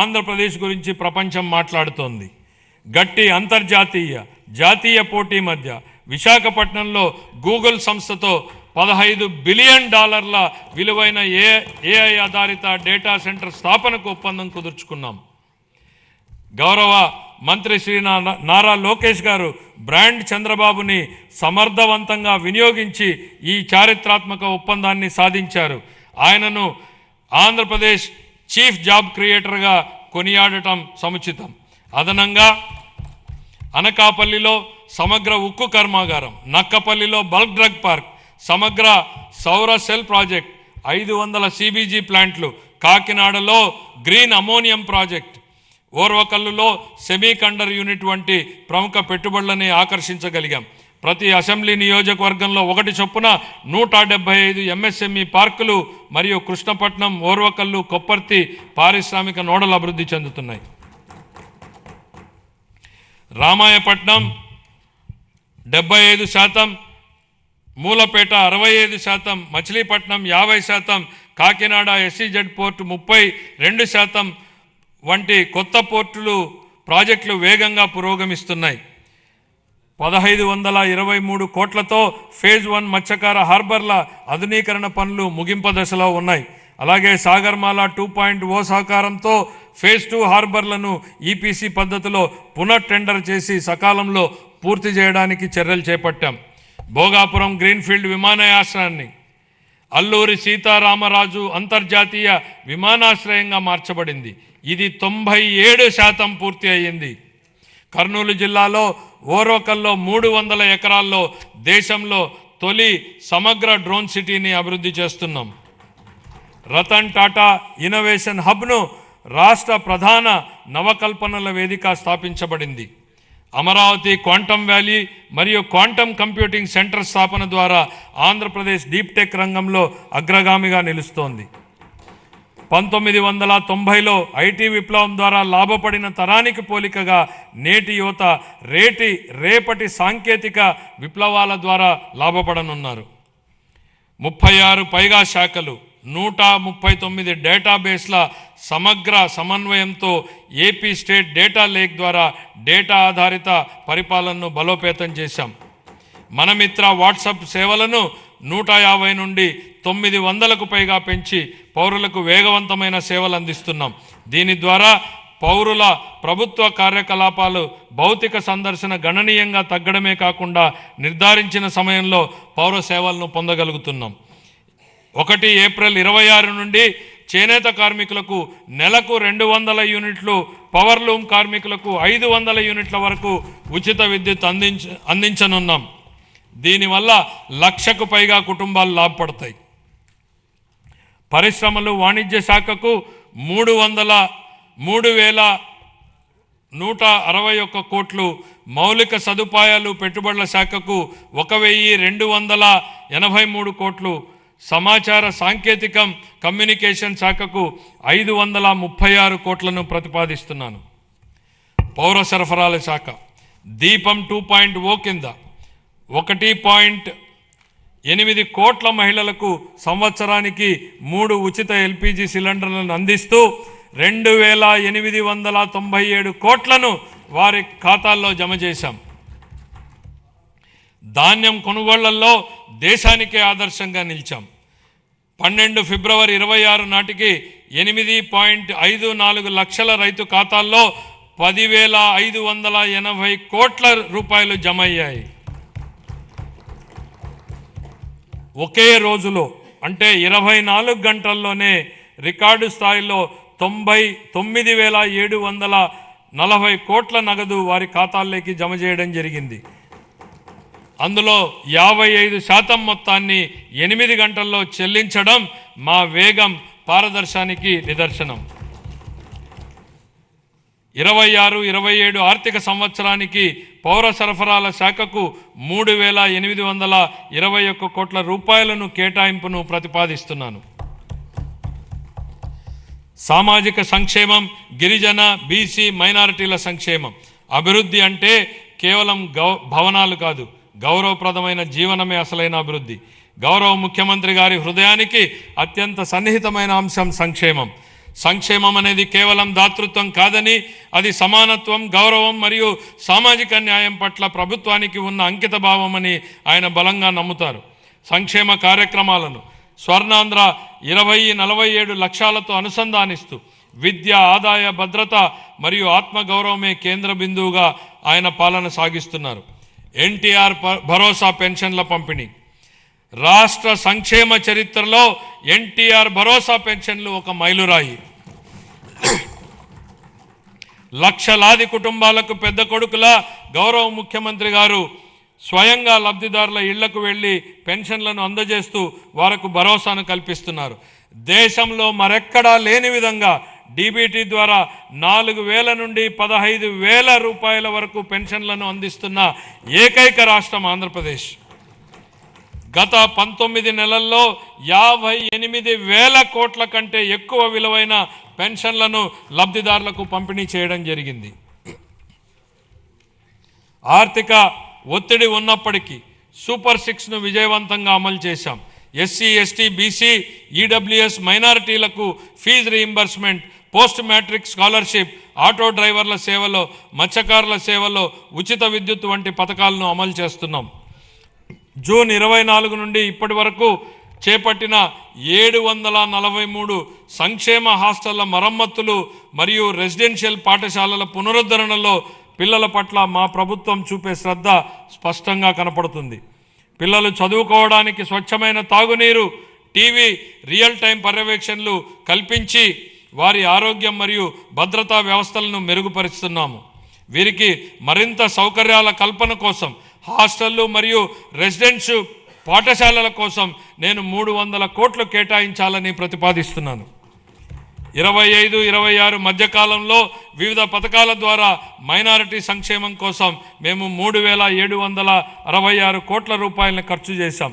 ఆంధ్రప్రదేశ్ గురించి ప్రపంచం మాట్లాడుతోంది. గట్టి అంతర్జాతీయ, జాతీయ పోటీ మధ్య విశాఖపట్నంలో గూగుల్ సంస్థతో $15 బిలియన్ విలువైన AI ఆధారిత డేటా సెంటర్ స్థాపనకు ఒప్పందం కుదుర్చుకున్నాం. గౌరవ మంత్రి శ్రీ నారా లోకేష్ గారు బ్రాండ్ చంద్రబాబుని సమర్థవంతంగా వినియోగించి ఈ చారిత్రాత్మక ఒప్పందాన్ని సాధించారు. ఆయనను ఆంధ్రప్రదేశ్ చీఫ్ జాబ్ క్రియేటర్గా కొనియాడటం సముచితం. అదనంగా అనకాపల్లిలో సమగ్ర ఉక్కు కర్మాగారం, నక్కపల్లిలో బల్క్ డ్రగ్ పార్క్, సమగ్ర సౌర సెల్ ప్రాజెక్ట్, 500 CBG ప్లాంట్లు, కాకినాడలో గ్రీన్ అమోనియం ప్రాజెక్ట్, ఓర్వకల్లులో సెమీకండర్ యూనిట్ వంటి ప్రముఖ పెట్టుబడులని ఆకర్షించగలిగాం. ప్రతి అసెంబ్లీ నియోజకవర్గంలో 1 చొప్పున 175 MSME పార్కులు మరియు కృష్ణపట్నం, ఓర్వకల్లు, కొప్పర్తి పారిశ్రామిక నోడలు అభివృద్ధి చెందుతున్నాయి. రామాయపట్నం 75%, మూలపేట 65%, మచిలీపట్నం 50%, కాకినాడ SEZ పోర్టు 32% వంటి కొత్త పోర్టులు ప్రాజెక్టులు వేగంగా పురోగమిస్తున్నాయి. 1523 కోట్లతో ఫేజ్ 1 మత్స్యకార హార్బర్ల ఆధునీకరణ పనులు ముగింపు దశలో ఉన్నాయి. అలాగే సాగర్మాల 2.0 సహకారంతో ఫేజ్ 2 హార్బర్లను EPC పద్ధతిలో పునఃటెండర్ చేసి సకాలంలో పూర్తి చేయడానికి చర్యలు చేపట్టాం. భోగాపురం గ్రీన్ఫీల్డ్ విమానాశ్రయాన్ని అల్లూరి సీతారామరాజు అంతర్జాతీయ విమానాశ్రయంగా మార్చబడింది. ఇది 97% పూర్తి అయ్యింది. కర్నూలు జిల్లాలో ఓర్వకల్లో 300 ఎకరాల్లో దేశంలో తొలి సమగ్ర డ్రోన్ సిటీని అభివృద్ధి చేస్తున్నాం. రతన్ టాటా ఇన్నోవేషన్ హబ్ను రాష్ట్ర ప్రధాన నవకల్పనల వేదిక స్థాపించబడింది. అమరావతి క్వాంటమ్ వ్యాలీ మరియు క్వాంటమ్ కంప్యూటింగ్ సెంటర్ స్థాపన ద్వారా ఆంధ్రప్రదేశ్ డీప్ టెక్ రంగంలో అగ్రగామిగా నిలుస్తోంది. 1990లో ఐటీ విప్లవం ద్వారా లాభపడిన తరానికి పోలికగా నేటి యువత రేపటి సాంకేతిక విప్లవాల ద్వారా లాభపడనున్నారు. 36 పైగా శాఖలు, 139 డేటాబేస్ల సమగ్ర సమన్వయంతో ఏపీ స్టేట్ డేటా లేక్ ద్వారా డేటా ఆధారిత పరిపాలనను బలోపేతం చేశాం. మనమిత్ర వాట్సాప్ సేవలను 150 నుండి 900కు పైగా పెంచి పౌరులకు వేగవంతమైన సేవలు అందిస్తున్నాం. దీని ద్వారా పౌరుల ప్రభుత్వ కార్యకలాపాలు భౌతిక సందర్శన గణనీయంగా తగ్గడమే కాకుండా నిర్ధారించిన సమయంలో పౌర సేవలను పొందగలుగుతున్నాం. 1 ఏప్రిల్ 26 నుండి చేనేత కార్మికులకు నెలకు 200 యూనిట్లు, పవర్లూమ్ కార్మికులకు 500 యూనిట్ల వరకు ఉచిత విద్యుత్ అందించనున్నాం. దీనివల్ల 1,00,000కు పైగా కుటుంబాలు లాభపడతాయి. పరిశ్రమలు, వాణిజ్య శాఖకు 3,161 కోట్లు, మౌలిక సదుపాయాలు పెట్టుబడుల శాఖకు 1,283 కోట్లు, సమాచార సాంకేతికం కమ్యూనికేషన్ శాఖకు 536 కోట్లను ప్రతిపాదిస్తున్నాను. పౌర సరఫరాల శాఖ దీపం 2.0 కింద 1.8 కోట్ల మహిళలకు సంవత్సరానికి 3 ఉచిత LPG సిలిండర్లను అందిస్తూ 2,897 కోట్లను వారి ఖాతాల్లో జమ చేశాం. ధాన్యం కొనుగోళ్లలో దేశానికే ఆదర్శంగా నిలిచాం. 12 ఫిబ్రవరి 26 నాటికి 8.54 లక్షల రైతు ఖాతాల్లో 10,580 కోట్ల రూపాయలు జమ అయ్యాయి. ఒకే రోజులో అంటే 24 గంటల్లోనే రికార్డు స్థాయిలో 99,740 కోట్ల నగదు వారి ఖాతాల్లోకి జమ చేయడం జరిగింది. అందులో 55% మొత్తాన్ని 8 గంటల్లో చెల్లించడం మా వేగం, పారదర్శానికి నిదర్శనం. 26-27 ఆర్థిక సంవత్సరానికి పౌర సరఫరాల శాఖకు 3,821 కోట్ల రూపాయలను కేటాయింపును ప్రతిపాదిస్తున్నాను. సామాజిక సంక్షేమం, గిరిజన, బీసీ, మైనారిటీల సంక్షేమం. అభివృద్ధి అంటే కేవలం భవనాలు కాదు, గౌరవప్రదమైన జీవనమే అసలైన అభివృద్ధి. గౌరవ ముఖ్యమంత్రి గారి హృదయానికి అత్యంత సన్నిహితమైన అంశం సంక్షేమం. సంక్షేమం అనేది కేవలం దాతృత్వం కాదని, అది సమానత్వం, గౌరవం మరియు సామాజిక న్యాయం పట్ల ప్రభుత్వానికి ఉన్న అంకిత భావమని ఆయన బలంగా నమ్ముతారు. సంక్షేమ కార్యక్రమాలను స్వర్ణాంధ్ర 2047 లక్ష్యాలతో అనుసంధానిస్తూ విద్య, ఆదాయ భద్రత మరియు ఆత్మగౌరవమే కేంద్ర బిందువుగా ఆయన పాలన సాగిస్తున్నారు. NTR భరోసా పెన్షన్ల పంపిణీ. రాష్ట్ర సంక్షేమ చరిత్రలో NTR భరోసా పెన్షన్లు ఒక మైలురాయి. లక్షలాది కుటుంబాలకు పెద్ద కొడుకులా గౌరవ ముఖ్యమంత్రి గారు స్వయంగా లబ్ధిదారుల ఇళ్లకు వెళ్లి పెన్షన్లను అందజేస్తూ వారికి భరోసాను కల్పిస్తున్నారు. దేశంలో మరెక్కడా లేని విధంగా DBT ద్వారా 4,000 నుండి 15,000 రూపాయల వరకు పెన్షన్లను అందిస్తున్న ఏకైక రాష్ట్రం ఆంధ్రప్రదేశ్. గత 19 నెలల్లో 58,000 కోట్ల కంటే ఎక్కువ విలువైన పెన్షన్లను లబ్ధిదారులకు పంపిణీ చేయడం జరిగింది. ఆర్థిక ఒత్తిడి ఉన్నప్పటికీ సూపర్ 6ను విజయవంతంగా అమలు చేశాం. SC, ST, BC, EWS మైనారిటీలకు fee reimbursement, post matric scholarship, auto డ్రైవర్ల సేవలో, మత్స్యకారుల సేవలో ఉచిత విద్యుత్ వంటి పథకాలను అమలు చేస్తున్నాం. జూన్ 24 నుండి ఇప్పటి వరకు చేపట్టిన 743 సంక్షేమ హాస్టళ్ల మరమ్మతులు మరియు రెసిడెన్షియల్ పాఠశాలల పునరుద్ధరణలో పిల్లల పట్ల మా ప్రభుత్వం చూపే శ్రద్ధ స్పష్టంగా కనపడుతుంది. పిల్లలు చదువుకోవడానికి స్వచ్ఛమైన తాగునీరు, టీవీ, రియల్ టైం పర్యవేక్షణలు కల్పించి వారి ఆరోగ్యం మరియు భద్రతా వ్యవస్థలను మెరుగుపరుస్తున్నాము. వీరికి మరింత సౌకర్యాల కల్పన కోసం హాస్టళ్లు మరియు రెసిడెన్షియల్ పాఠశాలల కోసం నేను 300 కోట్లు కేటాయించాలని ప్రతిపాదిస్తున్నాను. 25-26 మధ్యకాలంలో వివిధ పథకాల ద్వారా మైనారిటీ సంక్షేమం కోసం మేము 3,766 కోట్ల రూపాయలను ఖర్చు చేశాం.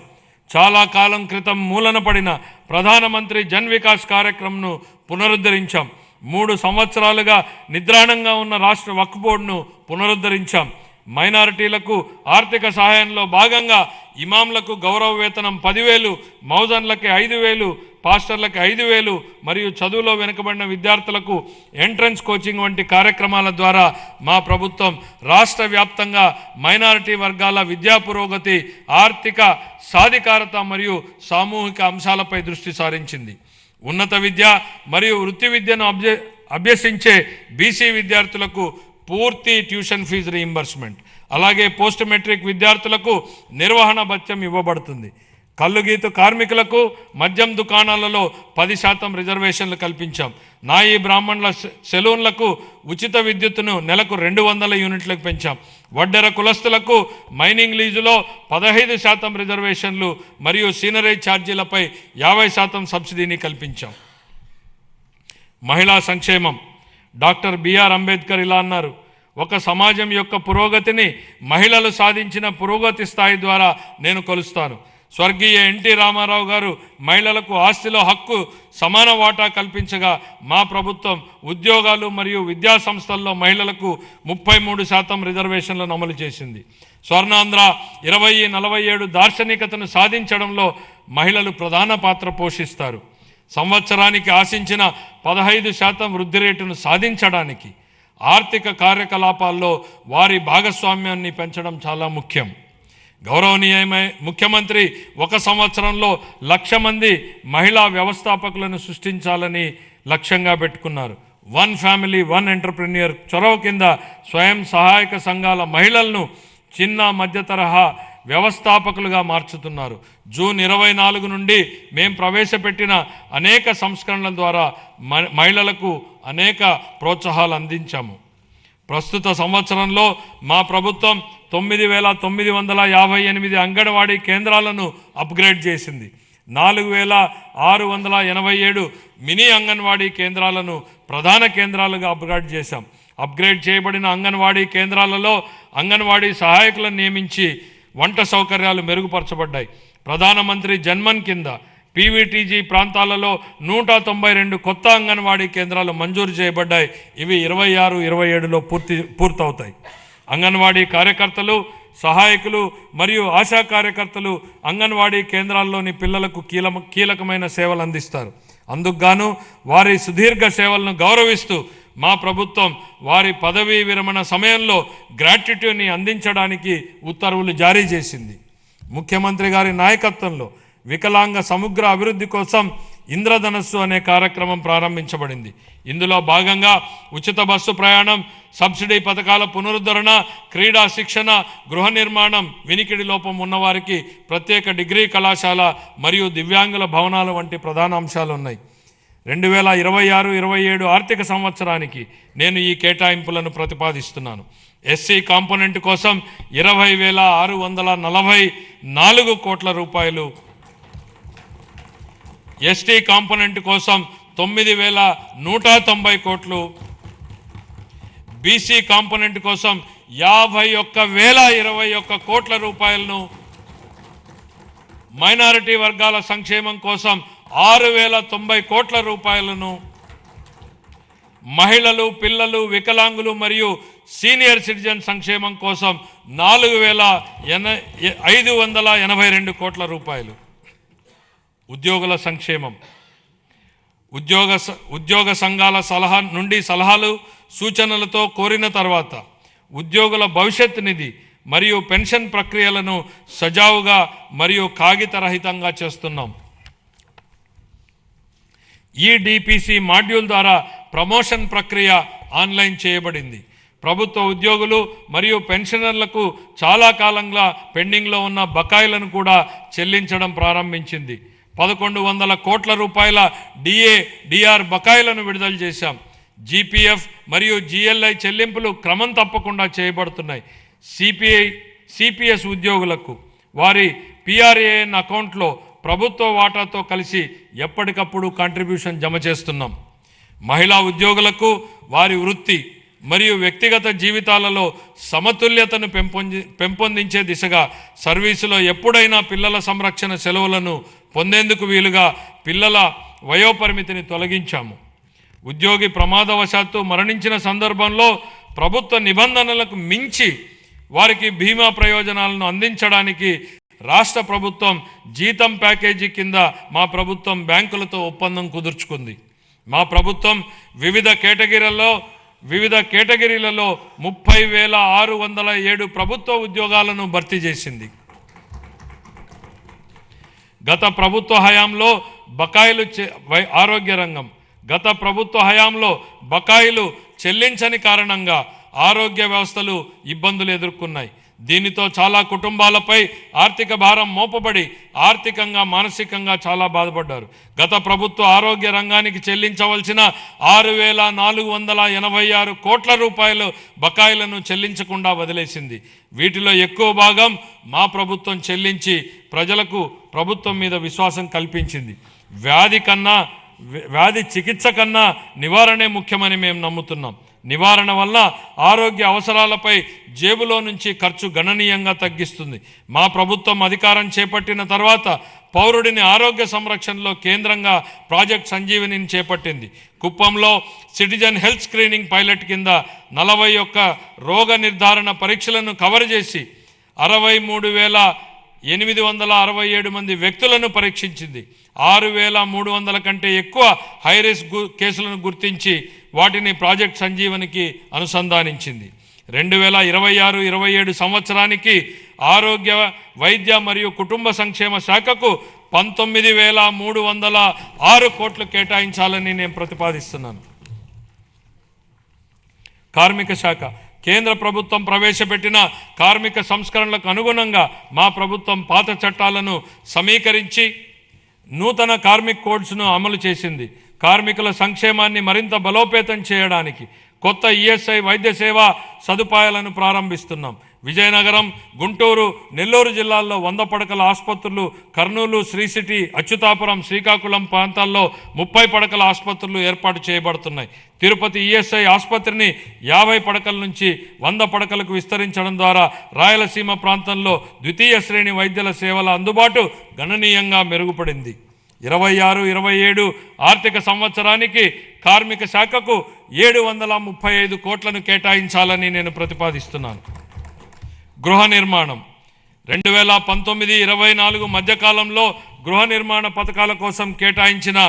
చాలా కాలం క్రితం మూలన పడిన ప్రధానమంత్రి జన్ వికాస్ కార్యక్రమంను పునరుద్ధరించాం. 3 సంవత్సరాలుగా నిద్రాణంగా ఉన్న రాష్ట్ర వక్ఫ్ బోర్డును పునరుద్ధరించాం. మైనారిటీలకు ఆర్థిక సహాయంలో భాగంగా ఇమాంలకు గౌరవ వేతనం 10,000, మౌజన్లకి 5,000, పాస్టర్లకి 5,000 మరియు చదువులో వెనుకబడిన విద్యార్థులకు ఎంట్రన్స్ కోచింగ్ వంటి కార్యక్రమాల ద్వారా మా ప్రభుత్వం రాష్ట్ర వ్యాప్తంగా మైనారిటీ వర్గాల విద్యా పురోగతి, ఆర్థిక సాధికారత మరియు సామూహిక అంశాలపై దృష్టి సారించింది. ఉన్నత విద్య మరియు వృత్తి విద్యను అభ్యసించే బీసీ విద్యార్థులకు పూర్తి ట్యూషన్ ఫీజు రీయింబర్స్మెంట్, అలాగే పోస్ట్ మెట్రిక్ విద్యార్థులకు నిర్వహణ భత్యం ఇవ్వబడుతుంది. కల్లుగీతు కార్మికులకు మద్యం దుకాణాలలో 10% రిజర్వేషన్లు కల్పించాం. నాయి బ్రాహ్మణుల సెలూన్లకు ఉచిత విద్యుత్తును నెలకు 200 యూనిట్లకు పెంచాం. వడ్డెర కులస్తులకు మైనింగ్ లీజులో 15% రిజర్వేషన్లు మరియు సీనరేజ్ ఛార్జీలపై 50% సబ్సిడీని కల్పించాం. మహిళా సంక్షేమం. డాక్టర్ బిఆర్ అంబేద్కర్ ఇలా అన్నారు, ఒక సమాజం యొక్క పురోగతిని మహిళలు సాధించిన పురోగతి స్థాయి ద్వారా నేను కొలుస్తాను. స్వర్గీయ ఎన్టీ రామారావు గారు మహిళలకు ఆస్తిలో హక్కు సమాన వాటా కల్పించగా మా ప్రభుత్వం ఉద్యోగాలు మరియు విద్యా సంస్థల్లో మహిళలకు 33% రిజర్వేషన్లను అమలు చేసింది. స్వర్ణాంధ్ర 2047 దార్శనికతను సాధించడంలో మహిళలు ప్రధాన పాత్ర పోషిస్తారు. సంవత్సరానికి ఆశించిన 15% వృద్ధి రేటును సాధించడానికి ఆర్థిక కార్యకలాపాల్లో వారి భాగస్వామ్యాన్ని పెంచడం చాలా ముఖ్యం. గౌరవనీయమైన ముఖ్యమంత్రి 1 సంవత్సరంలో 1,00,000 మంది మహిళా వ్యవస్థాపకులను సృష్టించాలని లక్ష్యంగా పెట్టుకున్నారు. 1 ఫ్యామిలీ 1 ఎంటర్ప్రెన్యూర్ చొరవ కింద స్వయం సహాయక సంఘాల మహిళలను చిన్న మధ్య తరహా వ్యవస్థాపకులుగా మార్చుతున్నారు. జూన్ 24 నుండి మేము ప్రవేశపెట్టిన అనేక సంస్కరణల ద్వారా మహిళలకు అనేక ప్రోత్సాహాలు అందించాము. ప్రస్తుత సంవత్సరంలో మా ప్రభుత్వం 9,958 అంగన్వాడీ కేంద్రాలను అప్గ్రేడ్ చేసింది. 4,687 మినీ అంగన్వాడీ కేంద్రాలను ప్రధాన కేంద్రాలుగా అప్గ్రేడ్ చేశాం. అప్గ్రేడ్ చేయబడిన అంగన్వాడీ కేంద్రాలలో అంగన్వాడీ సహాయకులను నియమించి వంట సౌకర్యాలు మెరుగుపరచబడ్డాయి. ప్రధానమంత్రి జన్మన్ కింద పీవీటీజీ ప్రాంతాలలో 192 కొత్త అంగన్వాడీ కేంద్రాలు మంజూరు చేయబడ్డాయి. ఇవి 26-27లో పూర్తవుతాయి. అంగన్వాడీ కార్యకర్తలు, సహాయకులు మరియు ఆశా కార్యకర్తలు అంగన్వాడీ కేంద్రాల్లోని పిల్లలకు కీలకమైన సేవలు అందిస్తారు. అందుకుగాను వారి సుదీర్ఘ సేవలను గౌరవిస్తూ మా ప్రభుత్వం వారి పదవీ విరమణ సమయంలో గ్రాట్యుటీని అందించడానికి ఉత్తర్వులు జారీ చేసింది. ముఖ్యమంత్రి గారి నాయకత్వంలో వికలాంగ సమగ్ర అభివృద్ధి కోసం ఇంద్రధనస్సు అనే కార్యక్రమం ప్రారంభించబడింది. ఇందులో భాగంగా ఉచిత బస్సు ప్రయాణం, సబ్సిడీ పథకాల పునరుద్ధరణ, క్రీడా శిక్షణ, గృహ నిర్మాణం, వినికిడి లోపం ఉన్నవారికి ప్రత్యేక డిగ్రీ కళాశాల మరియు దివ్యాంగుల భవనాలు వంటి ప్రధాన అంశాలు ఉన్నాయి. 2026-27 ఆర్థిక సంవత్సరానికి నేను ఈ కేటాయింపులను ప్రతిపాదిస్తున్నాను. ఎస్సీ కాంపోనెంట్ కోసం 20,644 కోట్ల రూపాయలు, ఎస్టీ కాంపోనెంట్ కోసం 9,190 కోట్లు, బీసీ కాంపోనెంట్ కోసం 51,021 కోట్ల రూపాయలను, మైనారిటీ వర్గాల సంక్షేమం కోసం 6,090 కోట్ల రూపాయలను, మహిళలు, పిల్లలు, వికలాంగులు మరియు సీనియర్ సిటిజన్ సంక్షేమం కోసం 4,582 కోట్ల రూపాయలు. ఉద్యోగుల సంక్షేమం. ఉద్యోగ సంఘాల సలహాలు సూచనలతో కోరిన తర్వాత ఉద్యోగుల భవిష్యత్ నిధి మరియు పెన్షన్ ప్రక్రియలను సజావుగా మరియు కాగితరహితంగా చేస్తున్నాం. ఈడిపిసి మాడ్యూల్ ద్వారా ప్రమోషన్ ప్రక్రియ ఆన్లైన్ చేయబడింది. ప్రభుత్వ ఉద్యోగులు మరియు పెన్షనర్లకు చాలా కాలంగా పెండింగ్లో ఉన్న బకాయిలను కూడా చెల్లించడం ప్రారంభించింది. 1,100 కోట్ల రూపాయల డిఆర్ బకాయిలను విడుదల చేశాం. జీపీఎఫ్ మరియు జిఎల్ఐ చెల్లింపులు క్రమం తప్పకుండా చేయబడుతున్నాయి. సిపిఎస్ ఉద్యోగులకు వారి పిఆర్ఏఎన్ అకౌంట్లో ప్రభుత్వ వాటాతో కలిసి ఎప్పటికప్పుడు కాంట్రిబ్యూషన్ జమ చేస్తున్నాం. మహిళా ఉద్యోగులకు వారి వృత్తి మరియు వ్యక్తిగత జీవితాలలో సమతుల్యతను పెంపొందించే దిశగా సర్వీసులో ఎప్పుడైనా పిల్లల సంరక్షణ సెలవులను పొందేందుకు వీలుగా పిల్లల వయోపరిమితిని తొలగించాము. ఉద్యోగి ప్రమాదవశాత్తు మరణించిన సందర్భంలో ప్రభుత్వ నిబంధనలకు మించి వారికి బీమా ప్రయోజనాలను అందించడానికి రాష్ట్ర ప్రభుత్వం జీతం ప్యాకేజీ కింద మా ప్రభుత్వం బ్యాంకులతో ఒప్పందం కుదుర్చుకుంది. మా ప్రభుత్వం వివిధ కేటగిరీలలో 30,607 ప్రభుత్వ ఉద్యోగాలను భర్తీ చేసింది. గత ప్రభుత్వ హయాంలో ఆరోగ్య రంగం. గత ప్రభుత్వ హయాంలో బకాయిలు చెల్లించని కారణంగా ఆరోగ్య వ్యవస్థలు ఇబ్బందులు ఎదుర్కొన్నాయి. దీనితో చాలా కుటుంబాలపై ఆర్థిక భారం మోపబడి ఆర్థికంగా మానసికంగా చాలా బాధపడ్డారు. గత ప్రభుత్వ ఆరోగ్య రంగానికి చెల్లించవలసిన 6,486 కోట్ల రూపాయలు బకాయిలను చెల్లించకుండా వదిలేసింది. వీటిలో ఎక్కువ భాగం మా ప్రభుత్వం చెల్లించి ప్రజలకు ప్రభుత్వం మీద విశ్వాసం కల్పించింది. వ్యాధి చికిత్స కన్నా నివారణే ముఖ్యమని మేము నమ్ముతున్నాం. నివారణ వల్ల ఆరోగ్య అవసరాలపై జేబులో నుంచి ఖర్చు గణనీయంగా తగ్గిస్తుంది. మా ప్రభుత్వం అధికారం చేపట్టిన తర్వాత పౌరుడిని ఆరోగ్య సంరక్షణలో కేంద్రంగా ప్రాజెక్ట్ సంజీవనిని చేపట్టింది. కుప్పంలో సిటిజన్ హెల్త్ స్క్రీనింగ్ పైలట్ కింద 41 రోగ నిర్ధారణ పరీక్షలను కవర్ చేసి 63,867 మంది వ్యక్తులను పరీక్షించింది. 6,300 కంటే ఎక్కువ హైరిస్క్ కేసులను గుర్తించి వాటిని ప్రాజెక్ట్ సంజీవనికి అనుసంధానించింది. 2026-27 సంవత్సరానికి ఆరోగ్య వైద్య మరియు కుటుంబ సంక్షేమ శాఖకు 19,306 కోట్లు కేటాయించాలని నేను ప్రతిపాదిస్తున్నాను. కార్మిక శాఖ కేంద్ర ప్రభుత్వం ప్రవేశపెట్టిన కార్మిక సంస్కరణలకు అనుగుణంగా మా ప్రభుత్వం పాత చట్టాలను సమీకరించి నూతన కార్మిక్ కోడ్స్ను అమలు చేసింది. కార్మికుల సంక్షేమాన్ని మరింత బలోపేతం చేయడానికి కొత్త ఈఎస్ఐ వైద్య సేవా సదుపాయాలను ప్రారంభిస్తున్నాం. విజయనగరం, గుంటూరు, నెల్లూరు జిల్లాల్లో 100 పడకల ఆసుపత్రులు, కర్నూలు, శ్రీ సిటీ, అచ్యుతాపురం, శ్రీకాకుళం ప్రాంతాల్లో 30 పడకల ఆసుపత్రులు ఏర్పాటు చేయబడుతున్నాయి. తిరుపతి ఈఎస్ఐ ఆసుపత్రిని 50 పడకల నుంచి 100 పడకలకు విస్తరించడం ద్వారా రాయలసీమ ప్రాంతంలో ద్వితీయ శ్రేణి వైద్యుల సేవల అందుబాటు గణనీయంగా మెరుగుపడింది. 26-27 ఆర్థిక సంవత్సరానికి కార్మిక శాఖకు 735 కోట్లను కేటాయించాలని నేను ప్రతిపాదిస్తున్నాను. గృహ నిర్మాణం 2019-24 మధ్యకాలంలో గృహ నిర్మాణ పథకాల కోసం కేటాయించిన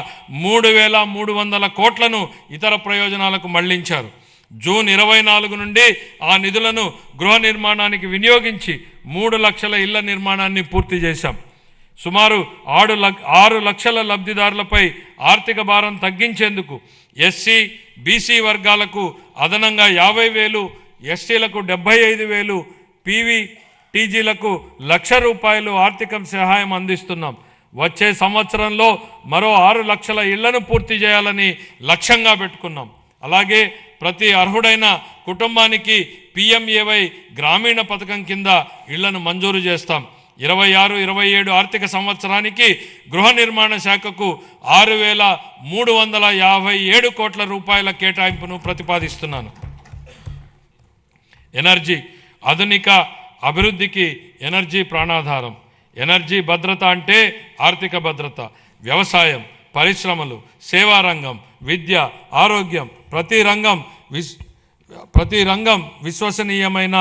3,300 కోట్లను ఇతర ప్రయోజనాలకు మళ్లించారు. జూన్ 24 నుండి ఆ నిధులను గృహ నిర్మాణానికి వినియోగించి 3 లక్షల ఇళ్ల నిర్మాణాన్ని పూర్తి చేశాం. సుమారు 6 లక్షల లబ్ధిదారులపై ఆర్థిక భారం తగ్గించేందుకు ఎస్సీ, బీసీ వర్గాలకు అదనంగా 50,000, ఎస్టీలకు 75,000, పీవీటీజీలకు ₹1,00,000 ఆర్థిక సహాయం అందిస్తున్నాం. వచ్చే సంవత్సరంలో మరో 6 లక్షల ఇళ్లను పూర్తి చేయాలని లక్ష్యంగా పెట్టుకున్నాం. అలాగే ప్రతి అర్హుడైన కుటుంబానికి PMAY గ్రామీణ పథకం కింద ఇళ్లను మంజూరు చేస్తాం. 26-27 ఆర్థిక సంవత్సరానికి గృహ నిర్మాణ శాఖకు 6,357 కోట్ల రూపాయల కేటాయింపును ప్రతిపాదిస్తున్నాను. ఎనర్జీ ఆధునిక అభివృద్ధికి ఎనర్జీ ప్రాణాధారం. ఎనర్జీ భద్రత అంటే ఆర్థిక భద్రత. వ్యవసాయం, పరిశ్రమలు, సేవా రంగం, విద్య, ఆరోగ్యం ప్రతి రంగం విశ్వసనీయమైన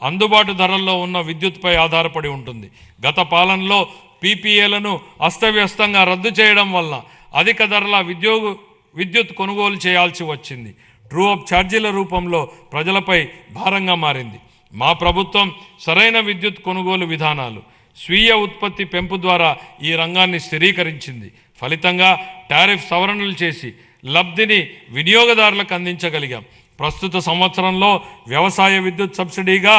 అందుబాటు ధరల్లో ఉన్న విద్యుత్పై ఆధారపడి ఉంటుంది. గత పాలనలో PPAలను అస్తవ్యస్తంగా రద్దు చేయడం వల్ల అధిక ధరల విద్యుత్ కొనుగోలు చేయాల్సి వచ్చింది. ట్రూ అప్ ఛార్జీల రూపంలో ప్రజలపై భారంగా మారింది. మా ప్రభుత్వం సరైన విద్యుత్ కొనుగోలు విధానాలు, స్వీయ ఉత్పత్తి పెంపు ద్వారా ఈ రంగాన్ని స్థిరీకరించింది. ఫలితంగా టారిఫ్ సవరణలు చేసి లబ్ధిని వినియోగదారులకు అందించగలిగాం. ప్రస్తుత సంవత్సరంలో వ్యవసాయ విద్యుత్ సబ్సిడీగా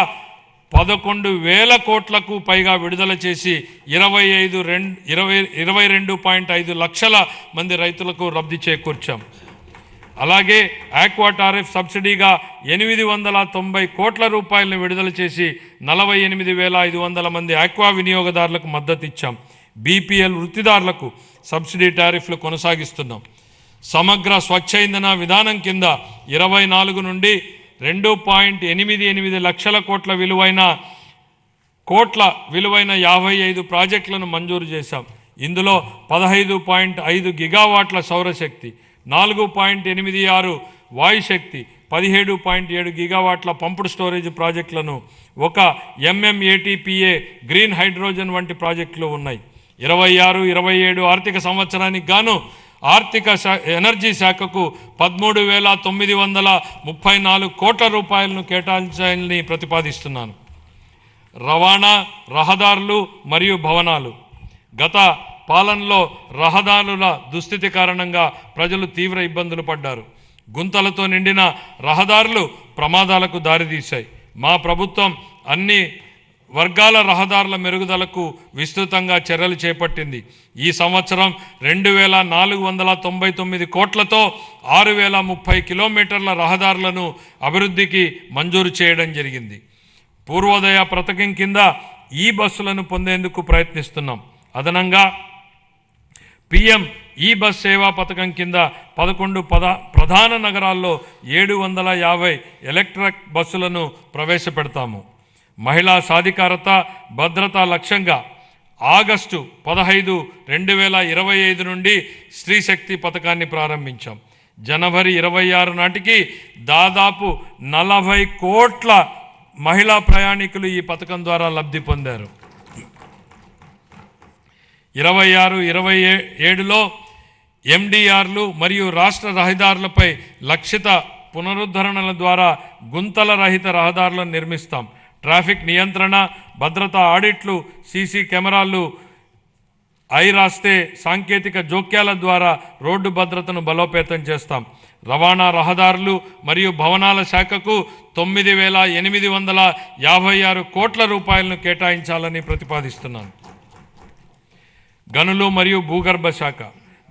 11,000 కోట్లకు పైగా విడుదల చేసి 22.5 లక్షల మంది రైతులకు లబ్ధి చేకూర్చాం. అలాగే ఆక్వా టారిఫ్ సబ్సిడీగా 890 కోట్ల రూపాయలను విడుదల చేసి 48,500 మంది ఆక్వా వినియోగదారులకు మద్దతు ఇచ్చాం. BPL వృత్తిదారులకు సబ్సిడీ టారిఫ్లు కొనసాగిస్తున్నాం. సమగ్ర స్వచ్ఛ ఇంధన విధానం కింద 24 నుండి 2.88 లక్షల కోట్ల విలువైన 55 ప్రాజెక్టులను మంజూరు చేశాం. ఇందులో 15.5 గిగావాట్ల సౌరశక్తి, 4.86 వాయుశక్తి, 17.7 గిగావాట్ల పంపుడు స్టోరేజ్ ప్రాజెక్టులను, 1 MMATPA గ్రీన్ హైడ్రోజన్ వంటి ప్రాజెక్టులు ఉన్నాయి. 26-27 ఆర్థిక సంవత్సరానికి గాను ఎనర్జీ శాఖకు 13,934 కోట్ల రూపాయలను కేటాయించాలని ప్రతిపాదిస్తున్నాను. రవాణా, రహదారులు మరియు భవనాలు. గత పాలనలో రహదారుల దుస్థితి కారణంగా ప్రజలు తీవ్ర ఇబ్బందులు పడ్డారు. గుంతలతో నిండిన రహదారులు ప్రమాదాలకు దారితీశాయి. మా ప్రభుత్వం అన్ని వర్గాల రహదారుల మెరుగుదలకు విస్తృతంగా చర్యలు చేపట్టింది. ఈ సంవత్సరం 2499 కోట్లతో 6030 కిలోమీటర్ల రహదారులను అభివృద్ధికి మంజూరు చేయడం జరిగింది. పూర్వోదయ పథకం కింద ఈ బస్సులను పొందేందుకు ప్రయత్నిస్తున్నాం. అదనంగా PM ఈ బస్ సేవా పథకం కింద 11 ప్రధాన నగరాల్లో 750 ఎలక్ట్రిక్ బస్సులను ప్రవేశపెడతాము. మహిళా సాధికారత భద్రత లక్ష్యంగా ఆగస్టు 15, 2025 నుండి స్త్రీ శక్తి పథకాన్ని ప్రారంభించాం. జనవరి 26 నాటికి దాదాపు 40 కోట్ల మహిళా ప్రయాణికులు ఈ పథకం ద్వారా లబ్ధి పొందారు. 26-27లో MDRలు మరియు రాష్ట్ర రహదారులపై లక్షిత పునరుద్ధరణల ద్వారా గుంతల రహిత రహదారులను నిర్మిస్తాం. ట్రాఫిక్ నియంత్రణ, భద్రతా ఆడిట్లు, సీసీ కెమెరాలు, రాస్తే సాంకేతిక జోక్యాల ద్వారా రోడ్డు భద్రతను బలోపేతం చేస్తాం. రవాణా రహదారులు మరియు భవనాల శాఖకు 9,856 కోట్ల రూపాయలను కేటాయించాలని ప్రతిపాదిస్తున్నాను. గనులు మరియు భూగర్భ శాఖ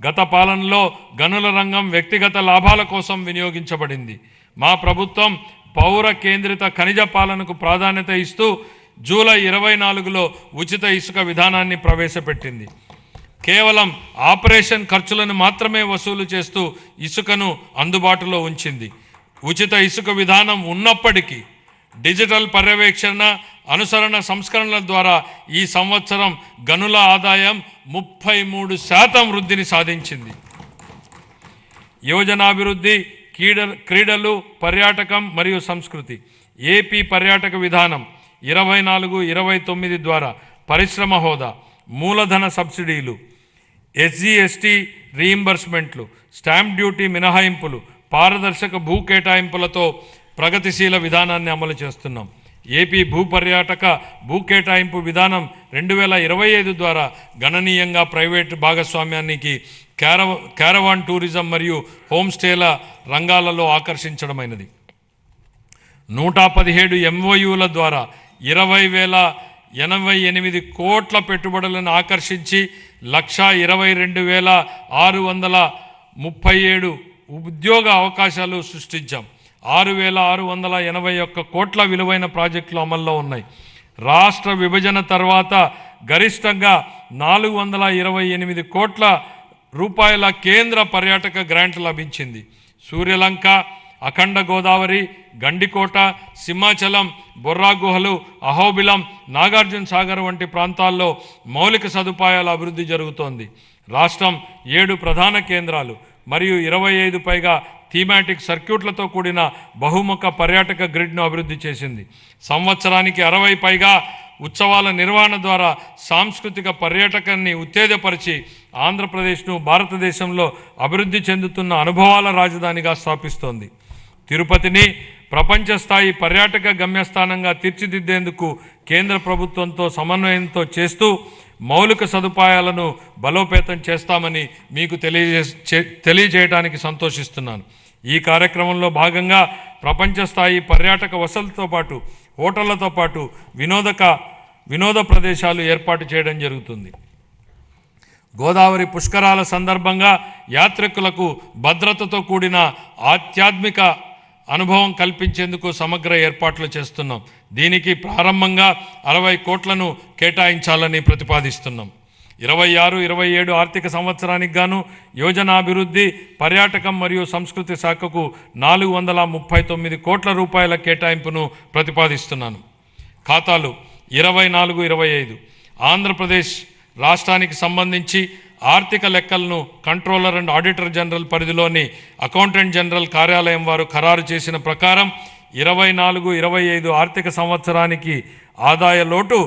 గత పాలనలో గనుల రంగం వ్యక్తిగత లాభాల కోసం వినియోగించబడింది. మా ప్రభుత్వం పౌర కేంద్రిత ఖనిజ పాలనకు ప్రాధాన్యత ఇస్తూ జూలై 24లో ఉచిత ఇసుక విధానాన్ని ప్రవేశపెట్టింది. కేవలం ఆపరేషన్ ఖర్చులను మాత్రమే వసూలు చేస్తూ ఇసుకను అందుబాటులో ఉంచింది. ఉచిత ఇసుక విధానం ఉన్నప్పటికీ డిజిటల్ పర్యవేక్షణ, అనుసరణ సంస్కరణల ద్వారా ఈ సంవత్సరం గనుల ఆదాయం 33% వృద్ధిని సాధించింది. యోజనాభివృద్ధి, క్రీడలు, పర్యాటకం మరియు సంస్కృతి. ఏపీ పర్యాటక విధానం 24-29 ద్వారా పరిశ్రమ హోదా, మూలధన సబ్సిడీలు, SGST రీయింబర్స్మెంట్లు, స్టాంప్ డ్యూటీ మినహాయింపులు, పారదర్శక భూ కేటాయింపులతో ప్రగతిశీల విధానాన్ని అమలు చేస్తున్నాం. ఏపీ భూ కేటాయింపు విధానం 2025 ద్వారా గణనీయంగా ప్రైవేటు భాగస్వామ్యానికి క్యారవాన్ టూరిజం మరియు హోమ్ స్టేల రంగాలలో ఆకర్షించడమైనది. 117 MOUల ద్వారా 20,088 కోట్ల పెట్టుబడులను ఆకర్షించి 122,637 ఉద్యోగ అవకాశాలు సృష్టించాం. 6,681 కోట్ల విలువైన ప్రాజెక్టులు అమల్లో ఉన్నాయి. రాష్ట్ర విభజన తర్వాత గరిష్టంగా 428 కోట్ల రూపాయల కేంద్ర పర్యాటక గ్రాంట్ లభించింది. సూర్యలంక, అఖండ గోదావరి, గండికోట, సింహాచలం, బొర్రా గుహలు, అహోబిలం, నాగార్జున సాగర్ వంటి ప్రాంతాల్లో మౌలిక సదుపాయాల అభివృద్ధి జరుగుతోంది. రాష్ట్రం 7 ప్రధాన కేంద్రాలు మరియు 25 పైగా థీమాటిక్ సర్క్యూట్లతో కూడిన బహుముఖ పర్యాటక గ్రిడ్ను అభివృద్ధి చేసింది. సంవత్సరానికి 60 పైగా ఉత్సవాల నిర్వహణ ద్వారా సాంస్కృతిక పర్యాటకాన్ని ఉత్తేజపరిచి ఆంధ్రప్రదేశ్ను భారతదేశంలో అభివృద్ధి చెందుతున్న అనుభవాల రాజధానిగా స్థాపిస్తోంది. తిరుపతిని ప్రపంచ స్థాయి పర్యాటక గమ్యస్థానంగా తీర్చిదిద్దేందుకు కేంద్ర ప్రభుత్వంతో సమన్వయంతో చేస్తూ మౌలిక సదుపాయాలను బలోపేతం చేస్తామని మీకు తెలియజేయడానికి సంతోషిస్తున్నాను. ఈ కార్యక్రమంలో భాగంగా ప్రపంచ స్థాయి పర్యాటక వసతులతో పాటు హోటళ్లతో పాటు వినోద ప్రదేశాలు ఏర్పాటు చేయడం జరుగుతుంది. గోదావరి పుష్కరాల సందర్భంగా యాత్రికులకు భద్రతతో కూడిన ఆధ్యాత్మిక అనుభవం కల్పించేందుకు సమగ్ర ఏర్పాట్లు చేస్తున్నాం. దీనికి ప్రారంభంగా 60 కోట్లను కేటాయించాలని ప్రతిపాదిస్తున్నాం. 26-27 ఆర్థిక సంవత్సరానికి గాను యోజనాభివృద్ధి, పర్యాటకం మరియు సంస్కృతి శాఖకు 439 కోట్ల రూపాయల కేటాయింపును ప్రతిపాదిస్తున్నాను. ఖాతాలు 24-25 ఆంధ్రప్రదేశ్ రాష్ట్రానికి సంబంధించి ఆర్థిక లెక్కలను కంట్రోలర్ అండ్ ఆడిటర్ జనరల్ పరిధిలోని అకౌంటెంట్ జనరల్ కార్యాలయం వారు ఖరారు చేసిన ప్రకారం 24-25 ఆర్థిక సంవత్సరానికి ఆదాయ లోటు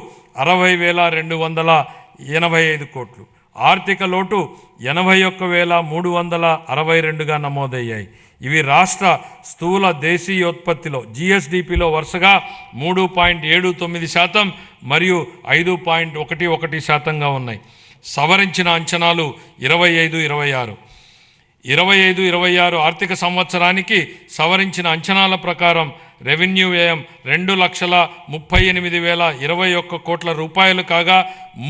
60,285 కోట్లు, ఆర్థిక లోటు 81,362గా నమోదయ్యాయి. ఇవి రాష్ట్ర స్థూల దేశీయోత్పత్తిలో GSDPలో వరుసగా 3.79% మరియు 5.11%గా ఉన్నాయి. సవరించిన అంచనాలు 25-26 ఆర్థిక సంవత్సరానికి సవరించిన అంచనాల ప్రకారం రెవెన్యూ వ్యయం 2,38,021 కోట్ల రూపాయలు కాగా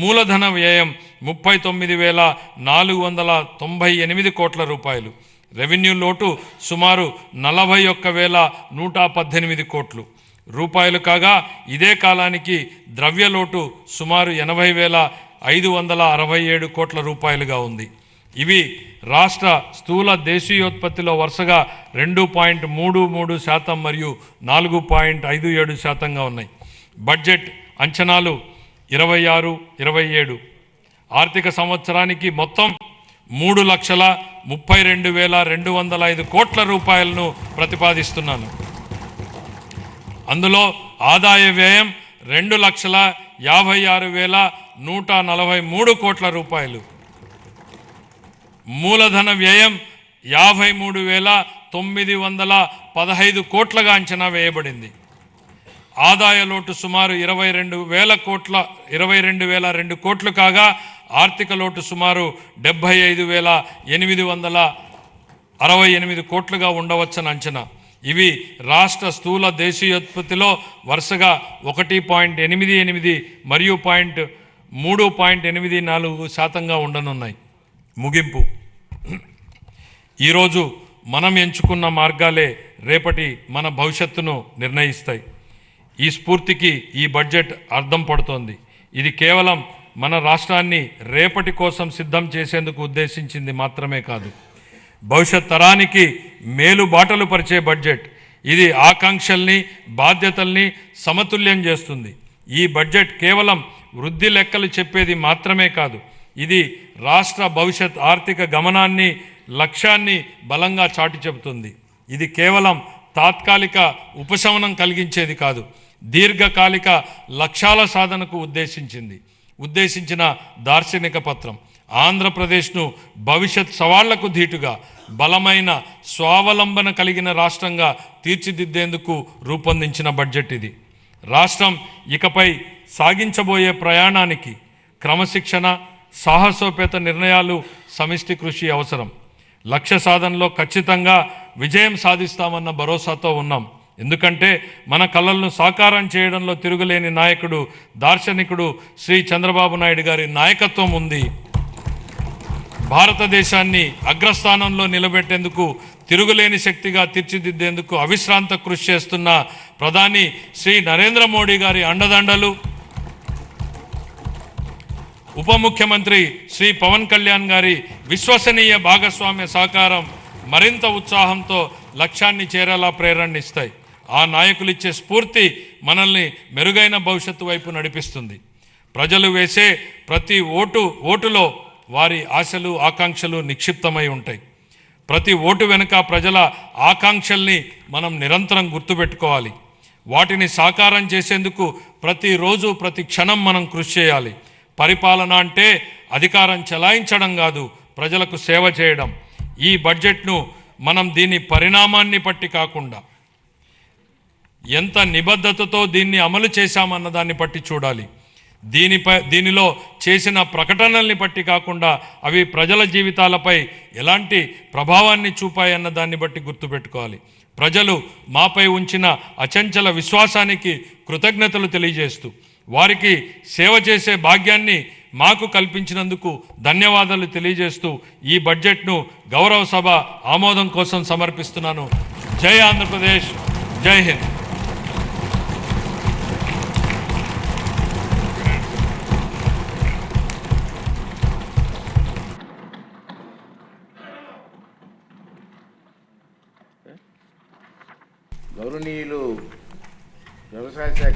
మూలధన వ్యయం 39,498 కోట్ల రూపాయలు. రెవెన్యూ లోటు సుమారు 41,118 కోట్లు రూపాయలు కాగా ఇదే కాలానికి ద్రవ్య లోటు సుమారు 80,567 కోట్ల రూపాయలుగా ఉంది. ఇవి రాష్ట్ర స్థూల దేశీయోత్పత్తిలో వరుసగా 2.33% మరియు 4.57%గా ఉన్నాయి. బడ్జెట్ అంచనాలు 26-27 ఆర్థిక సంవత్సరానికి మొత్తం 3,32,205 కోట్ల రూపాయలను ప్రతిపాదిస్తున్నాను. అందులో ఆదాయ వ్యయం 2,56,143 కోట్ల రూపాయలు, మూలధన వ్యయం 53,915 కోట్లుగా అంచనా వేయబడింది. ఆదాయ లోటు సుమారు 22,002 కోట్లు కాగా ఆర్థిక లోటు సుమారు 75,868 కోట్లుగా ఉండవచ్చని అంచనా. ఇవి రాష్ట్ర స్థూల దేశీయోత్పత్తిలో వరుసగా 1.88 మరియు 3.84%గా ఉండనున్నాయి. ముగింపు. ఈరోజు మనం ఎంచుకున్న మార్గాలే రేపటి మన భవిష్యత్తును నిర్ణయిస్తాయి. ఈ స్ఫూర్తికి ఈ బడ్జెట్ అర్థం పడుతోంది. ఇది కేవలం మన రాష్ట్రాన్ని రేపటి కోసం సిద్ధం చేసేందుకు ఉద్దేశించింది మాత్రమే కాదు, భవిష్యత్ తరానికి మేలు బాటలు పరిచే బడ్జెట్. ఇది ఆకాంక్షల్ని బాధ్యతల్ని సమతుల్యం చేస్తుంది. ఈ బడ్జెట్ కేవలం వృద్ధి లెక్కలు చెప్పేది మాత్రమే కాదు, ఇది రాష్ట్ర భవిష్యత్ ఆర్థిక గమనాన్ని లక్ష్యాన్ని బలంగా చాటి చెబుతుంది. ఇది కేవలం తాత్కాలిక ఉపశమనం కలిగించేది కాదు, దీర్ఘకాలిక లక్ష్యాల సాధనకు ఉద్దేశించిన దార్శనిక పత్రం. ఆంధ్రప్రదేశ్ను భవిష్యత్ సవాళ్లకు ధీటుగా బలమైన స్వావలంబన కలిగిన రాష్ట్రంగా తీర్చిదిద్దేందుకు రూపొందించిన బడ్జెట్ ఇది. రాష్ట్రం ఇకపై సాగించబోయే ప్రయాణానికి క్రమశిక్షణ, సాహసోపేత నిర్ణయాలు, సమిష్టి కృషి అవసరం. లక్ష్య సాధనలో ఖచ్చితంగా విజయం సాధిస్తామన్న భరోసాతో ఉన్నాం. ఎందుకంటే మన కలలను సాకారం చేయడంలో తిరుగులేని నాయకుడు, దార్శనికుడు శ్రీ చంద్రబాబు నాయుడు గారి నాయకత్వం ఉంది. భారతదేశాన్ని అగ్రస్థానంలో నిలబెట్టేందుకు, తిరుగులేని శక్తిగా తీర్చిదిద్దేందుకు అవిశ్రాంత కృషి చేస్తున్న ప్రధాని శ్రీ నరేంద్ర మోడీ గారి అండదండలు, ఉప ముఖ్యమంత్రి శ్రీ పవన్ కళ్యాణ్ గారి విశ్వసనీయ భాగస్వామ్య సహకారం మరింత ఉత్సాహంతో లక్ష్యాన్ని చేరేలా ప్రేరణనిస్తాయి. ఆ నాయకులు ఇచ్చే స్ఫూర్తి మనల్ని మెరుగైన భవిష్యత్తు వైపు నడిపిస్తుంది. ప్రజలు వేసే ప్రతి ఓటులో వారి ఆశలు, ఆకాంక్షలు నిక్షిప్తమై ఉంటాయి. ప్రతి ఓటు వెనుక ప్రజల ఆకాంక్షల్ని మనం నిరంతరం గుర్తుపెట్టుకోవాలి. వాటిని సాకారం చేసేందుకు ప్రతిరోజు, ప్రతి క్షణం మనం కృషి చేయాలి. పరిపాలన అంటే అధికారం చెలాయించడం కాదు, ప్రజలకు సేవ చేయడం. ఈ బడ్జెట్ను మనం దీని పరిణామాన్ని బట్టి కాకుండా ఎంత నిబద్ధతతో దీన్ని అమలు చేశామన్న దాన్ని బట్టి చూడాలి. దీనిలో చేసిన ప్రకటనల్ని బట్టి కాకుండా అవి ప్రజల జీవితాలపై ఎలాంటి ప్రభావాన్ని చూపాయన్న దాన్ని బట్టి గుర్తుపెట్టుకోవాలి. ప్రజలు మాపై ఉంచిన అచంచల విశ్వాసానికి కృతజ్ఞతలు తెలియజేస్తూ, వారికి సేవ చేసే భాగ్యాన్ని మాకు కల్పించినందుకు ధన్యవాదాలు తెలియజేస్తూ ఈ బడ్జెట్ను గౌరవ సభ ఆమోదం కోసం సమర్పిస్తున్నాను. జై ఆంధ్రప్రదేశ్, జై హింద్. గౌరవనీయులు వ్యవసాయ శాఖ